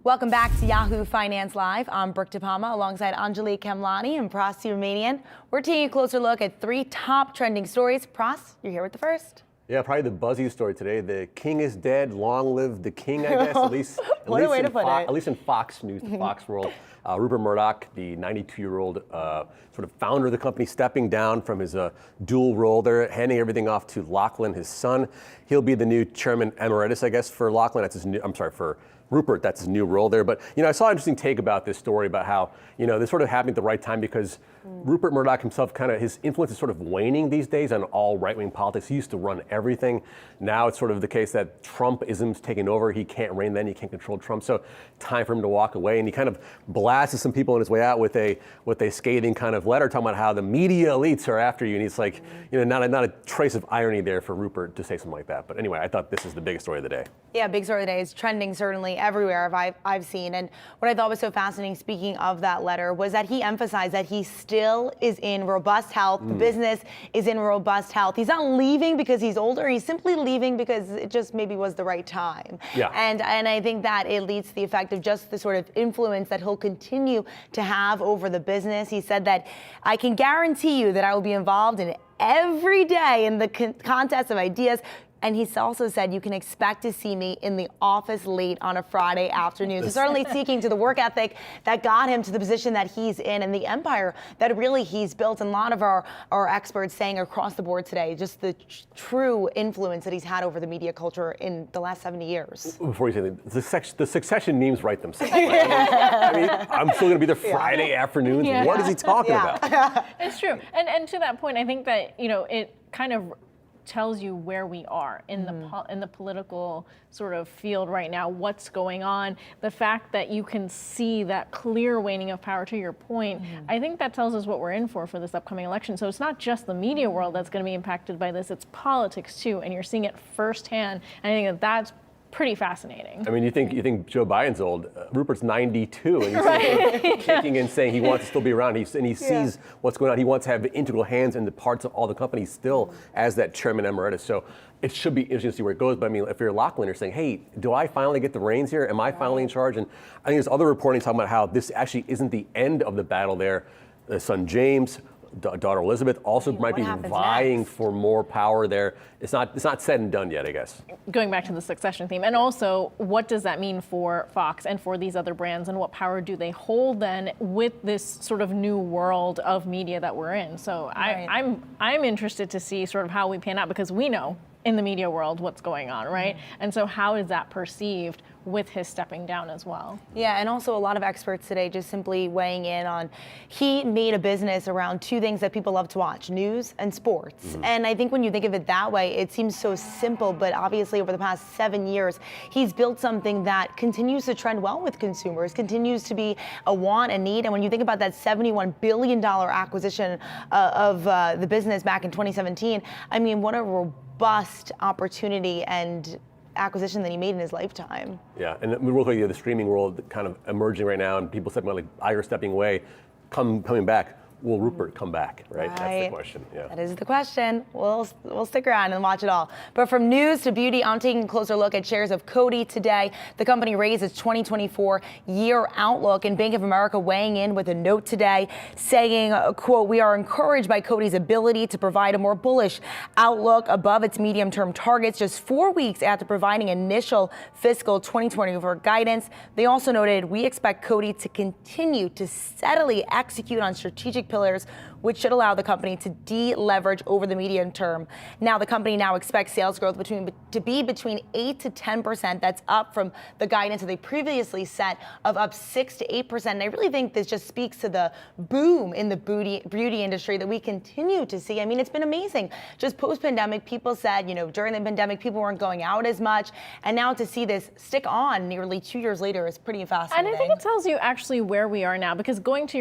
Q: Welcome back to Yahoo Finance Live. I'm Brooke DePalma alongside Anjali Kamlani and Pras Subramanian. We're taking a closer look at 3 top trending stories. Pras, you're here with the first.
I: Yeah, probably the buzziest story today. The king is dead. Long live the king, I guess. At least in Fox News, the Fox world. Rupert Murdoch, the 92-year-old sort of founder of the company, stepping down from his dual role there, handing everything off to Lachlan, his son. He'll be the new chairman emeritus, I guess, for Lachlan. That's his new. For Rupert, that's his new role there. But, I saw an interesting take about this story about how, this sort of happened at the right time because Rupert Murdoch himself his influence is sort of waning these days on all right-wing politics. He used to run everything. Now it's sort of the case that Trumpism's taking over. He can't reign then, he can't control Trump. So time for him to walk away. And he kind of blasted some people on his way out with a scathing kind of letter talking about how the media elites are after you. And he's like, not a trace of irony there for Rupert to say something like that. But anyway, I thought this is the biggest story of the day.
Q: Yeah, big story of the day. Is trending certainly everywhere I've seen. And what I thought was so fascinating, speaking of that letter, was that he emphasized that he still is in robust health. The business is in robust health. He's not leaving because he's older. He's simply leaving because it just maybe was the right time.
I: Yeah.
Q: And I think that it leads to the effect of just the sort of influence that he'll continue to have over the business. He said that I can guarantee you that I will be involved in every day in the contest of ideas. And he's also said you can expect to see me in the office late on a Friday afternoon. So certainly speaking to the work ethic that got him to the position that he's in and the empire that really he's built. And a lot of our experts saying across the board today, just the true influence that he's had over the media culture in the last 70 years.
I: Before you say that, the Succession memes write themselves. I mean, I'm still going to be there Friday afternoons.
A: Yeah.
I: What is he talking about?
A: It's true. And to that point, I think that, it kind of tells you where we are in the political sort of field right now, what's going on. The fact that you can see that clear waning of power, to your point, I think that tells us what we're in for this upcoming election. So it's not just the media world that's going to be impacted by this, it's politics too, and you're seeing it firsthand. And I think that that's pretty fascinating.
I: I mean, you think Joe Biden's old? Rupert's 92, and he's still kicking and saying he wants to still be around. He sees what's going on. He wants to have integral hands in the parts of all the companies still as that chairman emeritus. So it should be interesting to see where it goes. But I mean, if you're Lachlan, you're saying, hey, do I finally get the reins here? Am I finally in charge? And I think there's other reporting talking about how this actually isn't the end of the battle there. The son James, daughter Elizabeth also might be vying for more power there. It's not said and done yet, I guess.
A: Going back to the succession theme, and also what does that mean for Fox and for these other brands, and what power do they hold then with this sort of new world of media that we're in? So I'm interested to see sort of how we pan out, because we know in the media world what's going on, right? And so how is that perceived with his stepping down as well?
Q: Yeah, and also a lot of experts today just simply weighing in on, he made a business around two things that people love to watch, news and sports. And I think when you think of it that way, it seems so simple, but obviously over the past 7 years, he's built something that continues to trend well with consumers, continues to be a want and need. And when you think about that $71 billion acquisition of the business back in 2017, I mean, what a robust opportunity and acquisition that he made in his lifetime.
I: Yeah, and real quick, the streaming world kind of emerging right now, and people stepping like Iger stepping away, coming back. Will Rupert come back, right? That's the question. Yeah.
Q: That is the question. We'll stick around and watch it all. But from news to beauty, I'm taking a closer look at shares of Coty today. The company raised its 2024 year outlook, and Bank of America weighing in with a note today saying, quote, we are encouraged by Coty's ability to provide a more bullish outlook above its medium-term targets just 4 weeks after providing initial fiscal 2024 guidance. They also noted, we expect Coty to continue to steadily execute on strategic pillars, which should allow the company to deleverage over the medium term. Now, the company now expects sales growth to be between 8 to 10%. That's up from the guidance that they previously set of up 6 to 8%. And I really think this just speaks to the boom in the beauty industry that we continue to see. I mean, it's been amazing. Just post-pandemic, people said, during the pandemic, people weren't going out as much. And now to see this stick on nearly 2 years later is pretty fascinating.
A: And I think it tells you actually where we are now, because going to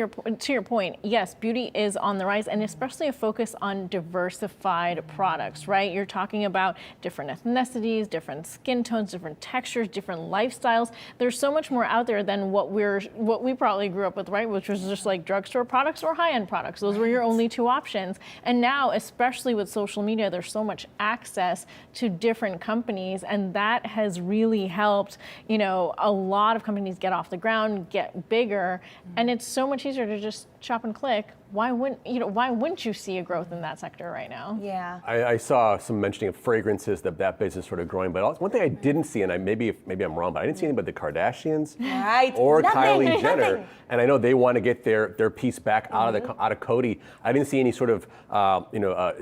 A: your point, yes, beauty is on the rise, and especially a focus on diversified products, right? You're talking about different ethnicities, different skin tones, different textures, different lifestyles. There's so much more out there than what we probably grew up with, right? Which was just like drugstore products or high-end products. Those were your only two options. And now, especially with social media, there's so much access to different companies, and that has really helped, a lot of companies get off the ground, get bigger, and it's so much easier to just chop and click. Why wouldn't you see a growth in that sector right now?
Q: Yeah.
I: I saw some mentioning of fragrances, that business sort of growing. But one thing I didn't see, and maybe I'm wrong, but I didn't see anything but the Kardashians or Kylie Jenner. And I know they want to get their piece back out of Coty. I didn't see any sort of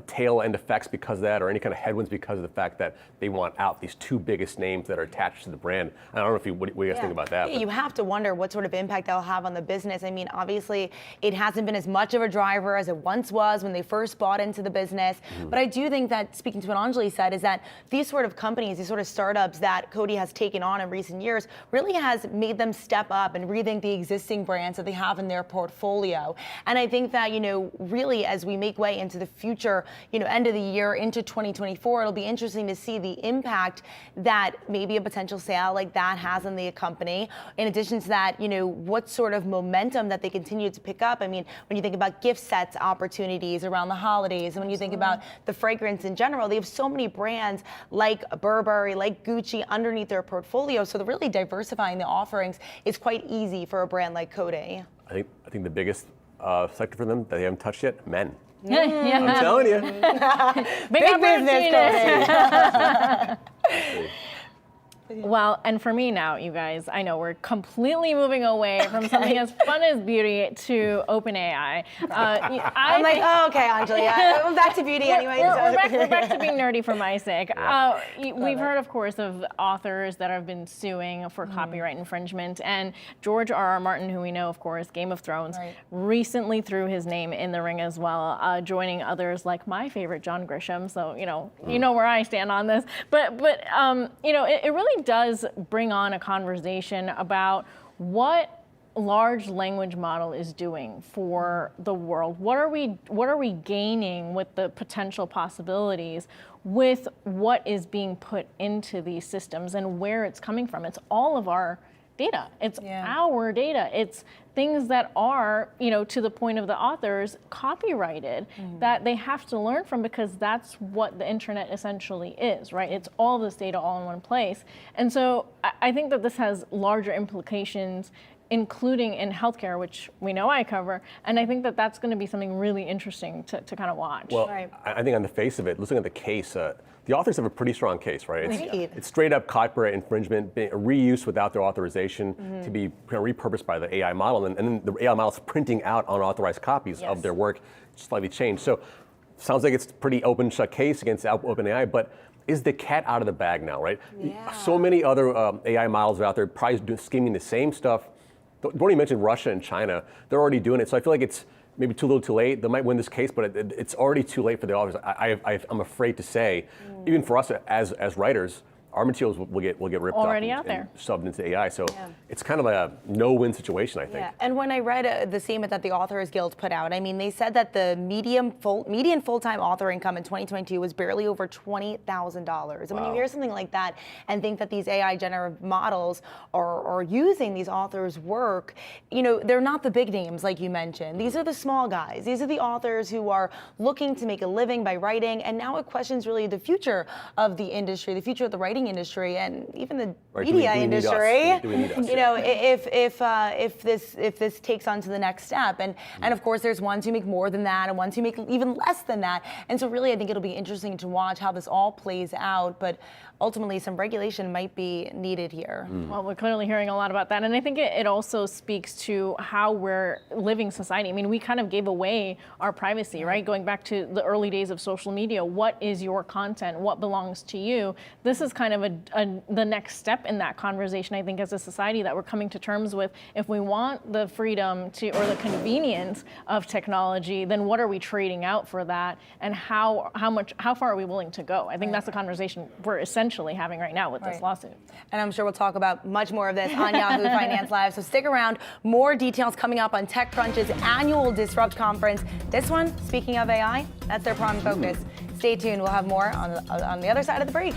I: tail end effects because of that, or any kind of headwinds because of the fact that they want out these two biggest names that are attached to the brand. I don't know what you guys think about that.
Q: You have to wonder what sort of impact that'll have on the business. I mean, obviously, it hasn't been as much of a driver as it once was when they first bought into the business. But I do think that, speaking to what Anjali said, is that these sort of companies, these sort of startups that Coty has taken on in recent years really has made them step up and rethink the existing brands that they have in their portfolio. And I think that, really as we make way into the future, end of the year into 2024, it'll be interesting to see the impact that maybe a potential sale like that has on the company. In addition to that, what sort of momentum that they continue to pick up. I mean, when you think about gift sets opportunities around the holidays, and when you think about the fragrance in general, they have so many brands like Burberry, like Gucci underneath their portfolio. So they're really diversifying the offerings is quite easy for a brand like Coty.
I: I think the biggest sector for them that they haven't touched yet, men.
R: Yeah.
I: I'm telling you.
Q: Big business, Coty.
R: Well, and for me now, you guys, I know we're completely moving away from something as fun as beauty to OpenAI.
Q: I'm like, oh, okay, Anjali, I'm back to beauty anyway.
R: We're back to being nerdy for my sake. We've heard, of course, of authors that have been suing for copyright infringement, and George R.R. Martin, who we know, of course, Game of Thrones, recently threw his name in the ring as well, joining others like my favorite, John Grisham. So, you know where I stand on this. But it really does bring on a conversation about what large language model is doing for the world. What are we gaining with the potential possibilities with what is being put into these systems and where it's coming from? It's all of our data. It's our data. It's things that are, to the point of the authors, copyrighted, that they have to learn from, because that's what the internet essentially is, right? It's all this data all in one place. And so I think that this has larger implications, including in healthcare, which we know I cover, and I think that that's going to be something really interesting to kind of watch.
I: Well, I think on the face of it, looking at the case, the authors have a pretty strong case, right? It's straight up copyright infringement, reuse without their authorization to be repurposed by the AI model, and then the AI model is printing out unauthorized copies of their work, slightly changed. So sounds like it's a pretty open shut case against OpenAI, but is the cat out of the bag now, right? So many other AI models are out there probably scheming the same stuff. Don't even mention Russia and China. They're already doing it. So I feel like it's maybe too little too late. They might win this case, but it's already too late for the authors. I'm afraid to say, even for us as writers, our materials will get ripped
R: already
I: up
R: and
I: subbed into AI. So it's kind of a no-win situation, I think.
Q: Yeah, and when I read the statement that the Authors Guild put out, I mean, they said that the median full-time author income in 2022 was barely over $20,000. And when you hear something like that and think that these AI generative models are using these authors' work, they're not the big names like you mentioned. These are the small guys. These are the authors who are looking to make a living by writing. And now it questions really the future of the industry, the future of the writing industry, and even the media industry. If this takes on to the next step, and of course there's ones who make more than that and ones who make even less than that, and so really I think it'll be interesting to watch how this all plays out, but ultimately some regulation might be needed here.
R: Well, we're clearly hearing a lot about that, and I think it also speaks to how we're living society. I mean, we kind of gave away our privacy, right? Going back to the early days of social media, what is your content? What belongs to you? This is kind of the next step in that conversation, I think, as a society, that we're coming to terms with. If we want the freedom or the convenience of technology, then what are we trading out for that, and how far are we willing to go? I think that's the conversation we're essentially having right now with this lawsuit.
Q: And I'm sure we'll talk about much more of this on Yahoo Finance Live, so stick around. More details coming up on TechCrunch's annual Disrupt conference. This one, speaking of AI, that's their prime focus. Stay tuned, we'll have more on the other side of the break.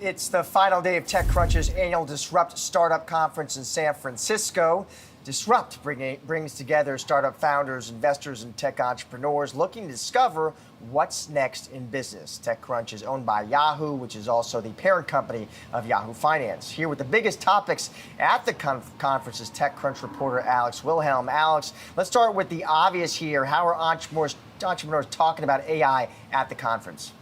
B: it's the final day of TechCrunch's annual Disrupt Startup Conference in San Francisco. Disrupt brings together startup founders, investors, and tech entrepreneurs looking to discover what's next in business. TechCrunch is owned by Yahoo, which is also the parent company of Yahoo Finance. Here with the biggest topics at the conference is TechCrunch reporter Alex Wilhelm. Alex, let's start with the obvious here. How are entrepreneurs talking about AI at the conference?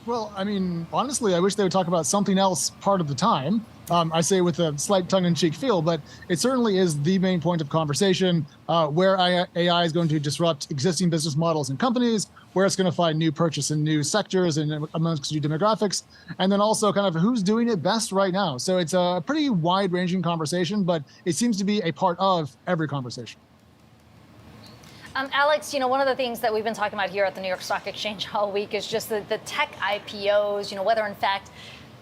S: Well, I mean, honestly, I wish they would talk about something else part of the time. I say with a slight tongue-in-cheek feel, but it certainly is the main point of conversation, where AI is going to disrupt existing business models and companies, where it's going to find new purchase in new sectors and amongst new demographics, and then also kind of who's doing it best right now. So it's a pretty wide-ranging conversation, but it seems to be a part of every conversation.
A: Alex, one of the things that we've been talking about here at the New York Stock Exchange all week is just the tech IPOs, whether in fact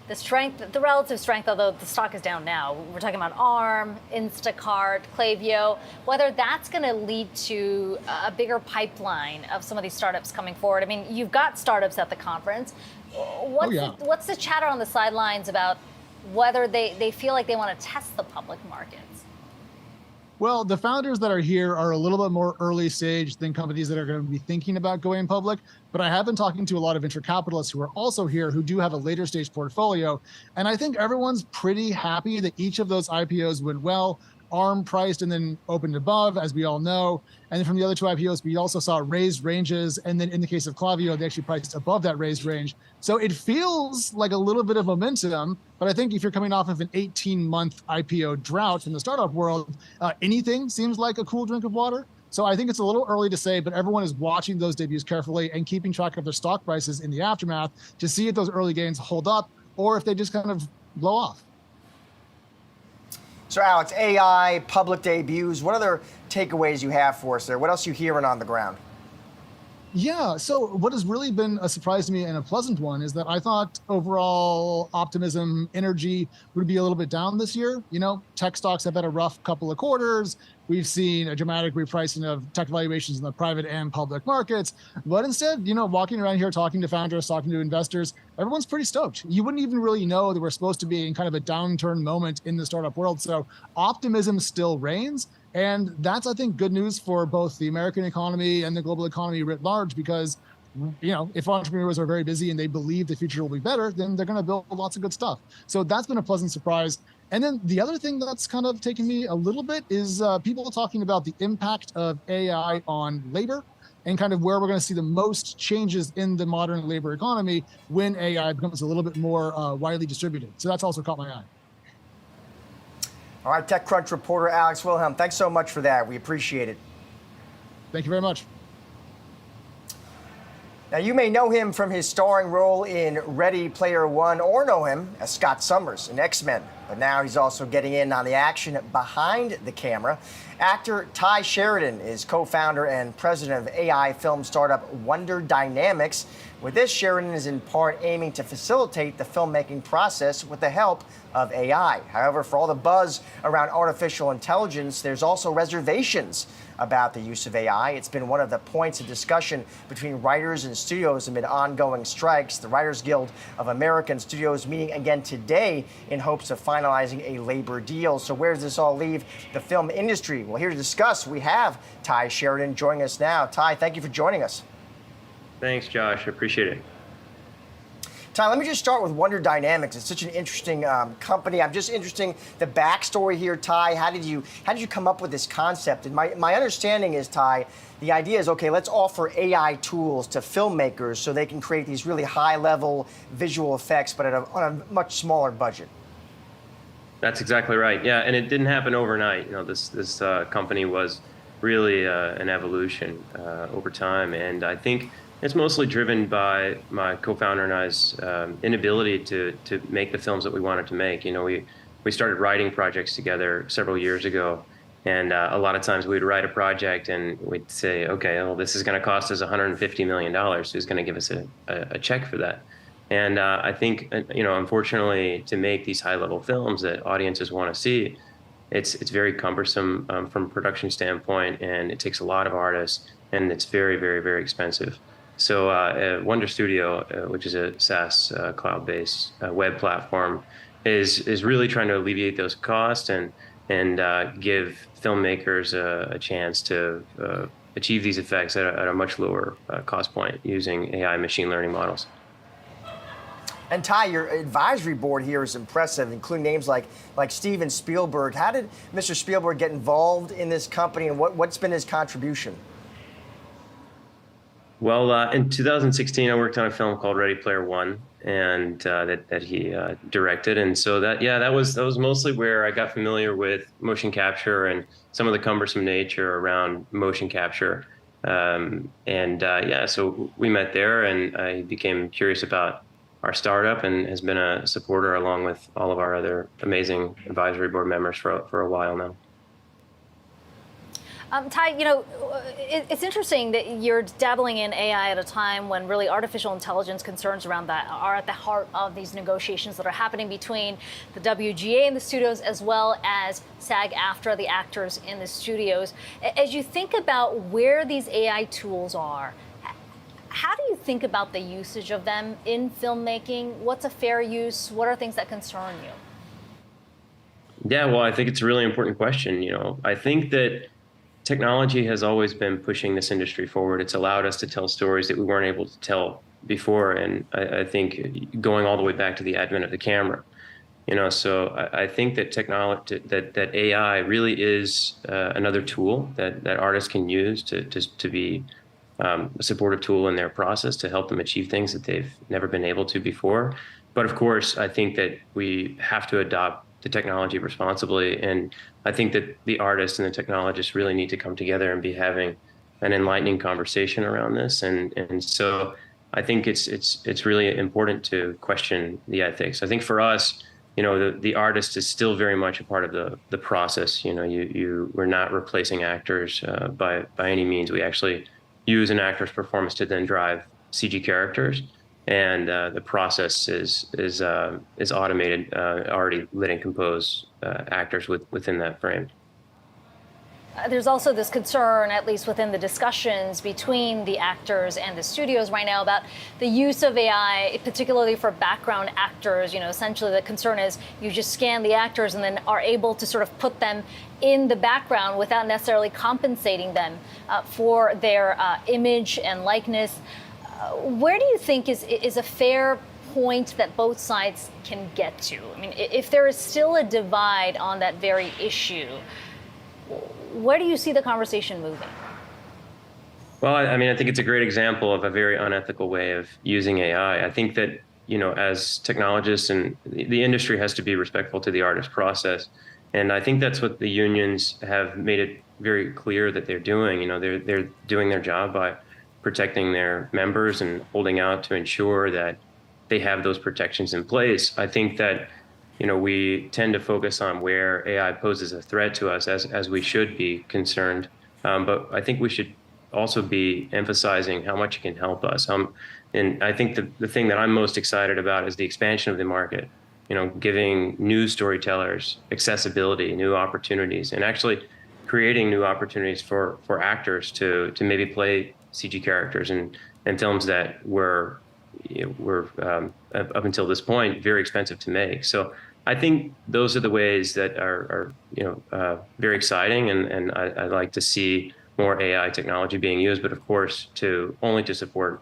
A: the relative strength, although the stock is down now, we're talking about ARM, Instacart, Klaviyo, whether that's going to lead to a bigger pipeline of some of these startups coming forward. I mean, you've got startups at the conference. What's the chatter on the sidelines about whether they feel like they want to test the public markets?
S: Well, the founders that are here are a little bit more early stage than companies that are going to be thinking about going public. But I have been talking to a lot of venture capitalists who are also here who do have a later stage portfolio. And I think everyone's pretty happy that each of those IPOs went well. ARM priced and then opened above, as we all know. And then from the other two IPOs, we also saw raised ranges. And then in the case of Klaviyo, they actually priced above that raised range. So it feels like a little bit of momentum. But I think if you're coming off of an 18-month IPO drought in the startup world, anything seems like a cool drink of water. So I think it's a little early to say, but everyone is watching those debuts carefully and keeping track of their stock prices in the aftermath to see if those early gains hold up or if they just kind of blow off.
B: So Alex, AI, public debuts, what other takeaways you have for us there? What else are you hearing on the ground?
S: Yeah, so what has really been a surprise to me and a pleasant one is that I thought overall optimism, energy would be a little bit down this year. Tech stocks have had a rough couple of quarters. We've seen a dramatic repricing of tech valuations in the private and public markets. But instead, walking around here, talking to founders, talking to investors, everyone's pretty stoked. You wouldn't even really know that we're supposed to be in kind of a downturn moment in the startup world. So optimism still reigns. And that's, I think, good news for both the American economy and the global economy writ large, because, if entrepreneurs are very busy and they believe the future will be better, then they're going to build lots of good stuff. So that's been a pleasant surprise. And then the other thing that's kind of taken me a little bit is people talking about the impact of AI on labor and kind of where we're going to see the most changes in the modern labor economy when AI becomes a little bit more widely distributed. So that's also caught my eye.
B: All right, TechCrunch reporter Alex Wilhelm, thanks so much for that. We appreciate it.
S: Thank you very much.
B: Now, you may know him from his starring role in Ready Player One or know him as Scott Summers in X-Men. But now he's also getting in on the action behind the camera. Actor Ty Sheridan is co-founder and president of AI film startup Wonder Dynamics. With this, Sheridan is in part aiming to facilitate the filmmaking process with the help of AI. However, for all the buzz around artificial intelligence, there's also reservations about the use of AI. It's been one of the points of discussion between writers and studios amid ongoing strikes. The Writers Guild of American Studios meeting again today in hopes of finalizing a labor deal. So where does this all leave the film industry? Well, here to discuss, we have Ty Sheridan joining us now. Ty, thank you for joining us.
T: Thanks, Josh. I appreciate it.
B: Ty, let me just start with Wonder Dynamics. It's such an interesting company. I'm just interested in the backstory here, Ty. How did you come up with this concept? And my understanding is, Ty, the idea is, okay, let's offer AI tools to filmmakers so they can create these really high-level visual effects, but on a much smaller budget.
T: That's exactly right. Yeah, and it didn't happen overnight. This company was really an evolution over time, and I think it's mostly driven by my co-founder and I's inability to make the films that we wanted to make. We started writing projects together several years ago, and a lot of times we'd write a project and we'd say, okay, well, this is going to cost us $150 million. Who's going to give us a check for that? And I think, unfortunately, to make these high-level films that audiences want to see, it's very cumbersome from a production standpoint, and it takes a lot of artists, and it's very, very, very expensive. So Wonder Studio, which is a SaaS cloud-based web platform, is really trying to alleviate those costs and give filmmakers a chance to achieve these effects at a much lower cost point using AI machine learning models.
B: And Ty, your advisory board here is impressive, including names like Steven Spielberg. How did Mr. Spielberg get involved in this company, and what's been his contribution?
T: Well, in 2016, I worked on a film called Ready Player One, and that he directed. And so that was mostly where I got familiar with motion capture and some of the cumbersome nature around motion capture. So we met there, and I became curious about our startup and has been a supporter along with all of our other amazing advisory board members for a while now.
A: Ty, it's interesting that you're dabbling in AI at a time when really artificial intelligence concerns around that are at the heart of these negotiations that are happening between the WGA and the studios, as well as SAG-AFTRA, the actors in the studios. As you think about where these AI tools are, how do you think about the usage of them in filmmaking? What's a fair use? What are things that concern you?
T: Yeah, well, I think it's a really important question. I think that technology has always been pushing this industry forward. It's allowed us to tell stories that we weren't able to tell before. And I think going all the way back to the advent of the camera, so I think that technology, that AI really is another tool that artists can use to be a supportive tool in their process to help them achieve things that they've never been able to before. But of course, I think that we have to adopt the technology responsibly. And I think that the artists and the technologists really need to come together and be having an enlightening conversation around this. And so I think it's really important to question the ethics. I think for us, the artist is still very much a part of the process. We're not replacing actors by any means. We actually use an actor's performance to then drive CG characters, and the process is automated, already lit and compose actors within that frame.
A: There's also this concern, at least within the discussions between the actors and the studios right now, about the use of AI, particularly for background actors. Essentially the concern is you just scan the actors and then are able to sort of put them in the background without necessarily compensating them for their image and likeness. Where do you think is a fair point that both sides can get to? I mean, if there is still a divide on that very issue, where do you see the conversation moving?
T: Well, I think it's a great example of a very unethical way of using AI. I think that, as technologists, and the industry has to be respectful to the artist process. And I think that's what the unions have made it very clear that they're doing. They're doing their job by protecting their members and holding out to ensure that they have those protections in place. I think that we tend to focus on where AI poses a threat to us, as we should be concerned. But I think we should also be emphasizing how much it can help us. And I think the thing that I'm most excited about is the expansion of the market, giving news storytellers accessibility, new opportunities, and actually creating new opportunities for actors to maybe play CG characters in films that were up until this point very expensive to make. So I think those are the ways that are very exciting, and I'd like to see more AI technology being used, but of course only to support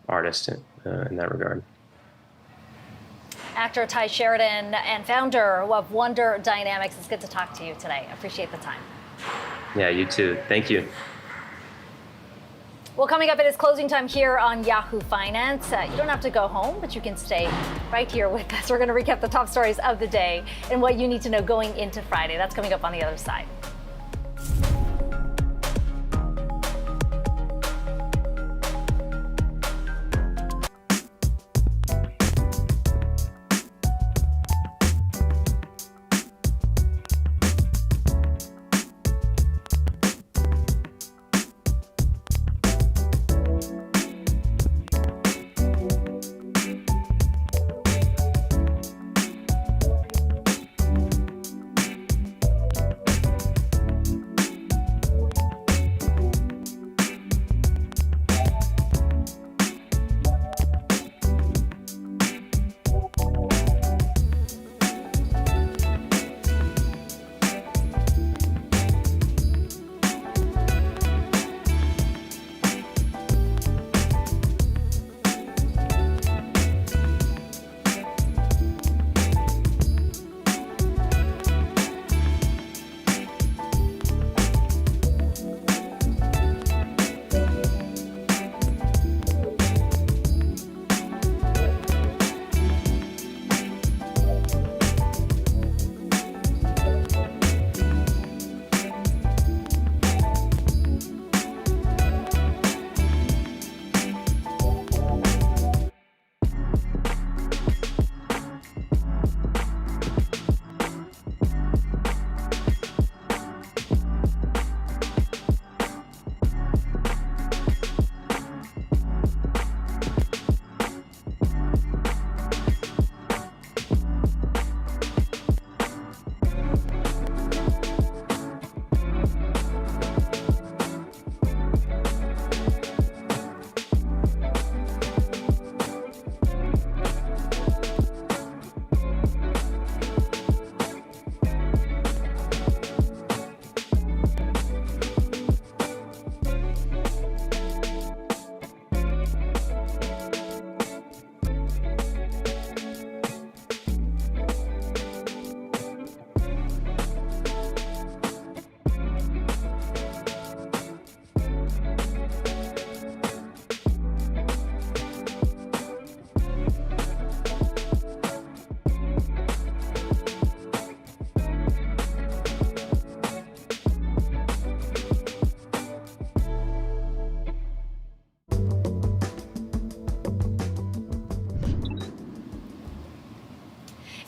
T: artists in that regard.
A: Actor Ty Sheridan and founder of Wonder Dynamics, it's good to talk to you today. I appreciate the time.
T: Yeah, you too. Thank you.
A: Well, coming up, it is closing time here on Yahoo Finance. You don't have to go home, but you can stay right here with us. We're going to recap the top stories of the day and what you need to know going into Friday. That's coming up on the other side.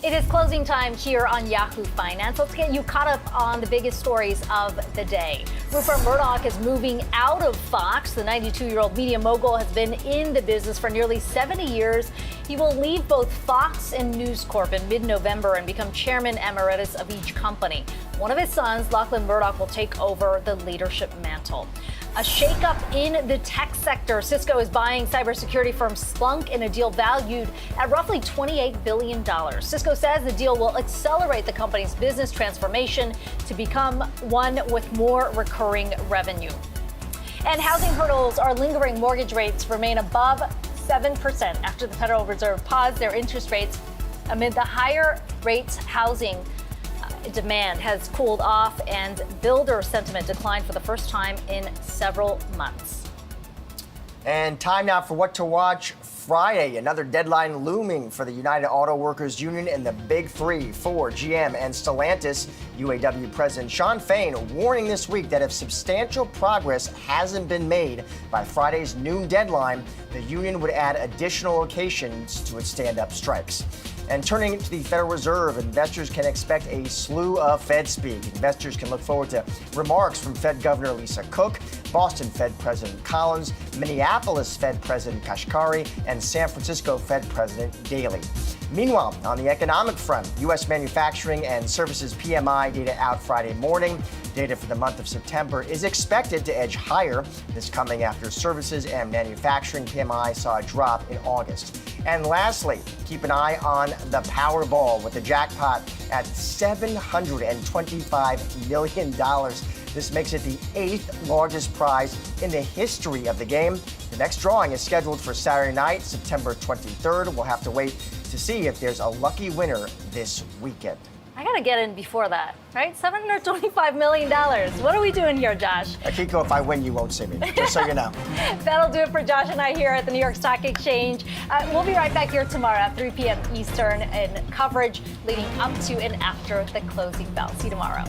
A: It is closing time here on Yahoo Finance. Let's get you caught up on the biggest stories of the day. Rupert Murdoch is moving out of Fox. The 92-year-old media mogul has been in the business for nearly 70 years. He will leave both Fox and News Corp in mid-November and become chairman emeritus of each company. One of his sons, Lachlan Murdoch, will take over the leadership mantle. A shakeup in the tech sector. Cisco is buying cybersecurity firm Splunk in a deal valued at roughly $28 billion. Cisco says the deal will accelerate the company's business transformation to become one with more recurring revenue. And housing hurdles are lingering. Mortgage rates remain above 7% after the Federal Reserve paused their interest rates amid the higher rates. Housing demand has cooled off and builder sentiment declined for the first time in several months.
B: And time now for what to watch Friday. Another deadline looming for the United Auto Workers Union and the Big Three, Ford, GM, and Stellantis. UAW President Shawn Fain warning this week that if substantial progress hasn't been made by Friday's noon deadline, the union would add additional locations to its stand-up strikes. And turning to the Federal Reserve, investors can expect a slew of Fed speak. Investors can look forward to remarks from Fed Governor Lisa Cook, Boston Fed President Collins, Minneapolis Fed President Kashkari, and San Francisco Fed President Daly. Meanwhile, on the economic front, U.S. manufacturing and services PMI data out Friday morning. Data for the month of September is expected to edge higher. This coming after services and manufacturing PMI saw a drop in August. And lastly, keep an eye on the Powerball with the jackpot at $725 million. This makes it the 8th largest prize in the history of the game. The next drawing is scheduled for Saturday night, September 23rd. We'll have to wait to see if there's a lucky winner this weekend.
A: I gotta get in before that, right? $725 million. What are we doing here, Josh?
B: Akiko, if I win, you won't see me, just so you know.
A: That'll do it for Josh and I here at the New York Stock Exchange. We'll be right back here tomorrow at 3 p.m. Eastern in coverage leading up to and after the closing bell. See you tomorrow.